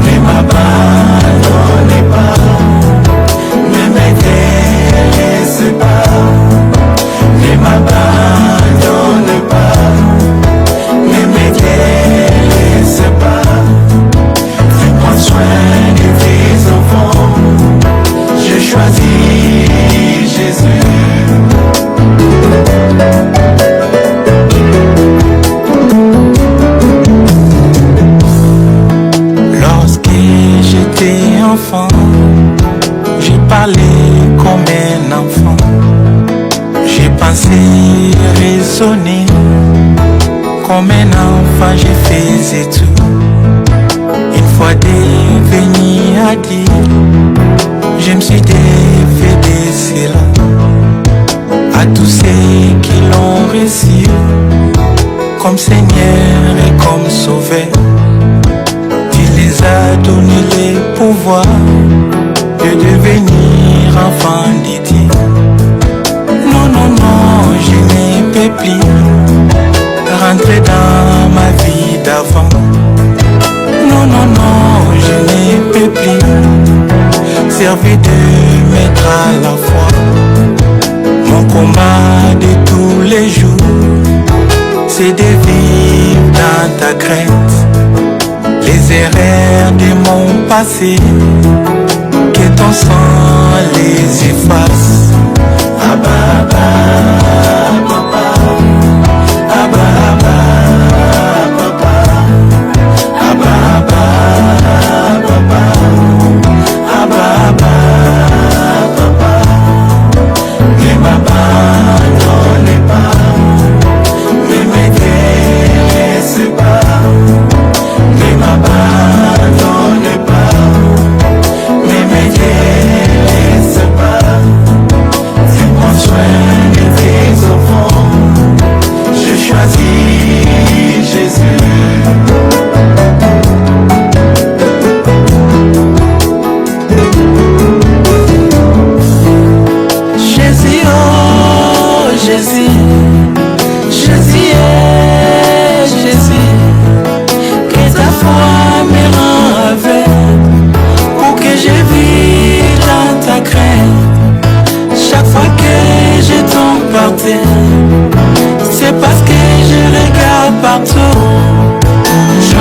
Ne m'abandonnez pas, ne me délaissez pas, ne m'abandonnez pas, ne me délaissez pas. Tu prends soin de tes enfants, je choisis Jésus. J'étais enfant, j'ai parlé comme un enfant. J'ai pensé, raisonné, comme un enfant je faisais tout. Une fois devenu adulte, je me suis défait de cela. À tous ceux qui l'ont reçu, comme Seigneur et comme Sauveur, les a donné le pouvoir de devenir enfant de Dieu. Non, non, non, je ne peux plus rentrer dans ma vie d'avant. Non, non, non, je ne peux plus servir de maître à la fois. Mon combat de tous les jours, c'est de vivre dans ta crainte. Les erreurs de mon passé, que ton sang les efface. Abba, Abba, Papa, Abba, Abba, Papa, Abba, Abba, Papa, Abba, Abba, Papa. Ne m'abandonnez pas, ne me délaissez pas. Ne m'abandonnez pas, ne me délaissez pas. Tu prends soin de tes enfants, je choisis Jésus. Jésus, oh Jésus, Jésus est Jésus. Ta foi me rend aveugle pour que je vive dans ta crainte. Chaque fois que je tombe par terre, c'est parce que je regarde partout. Je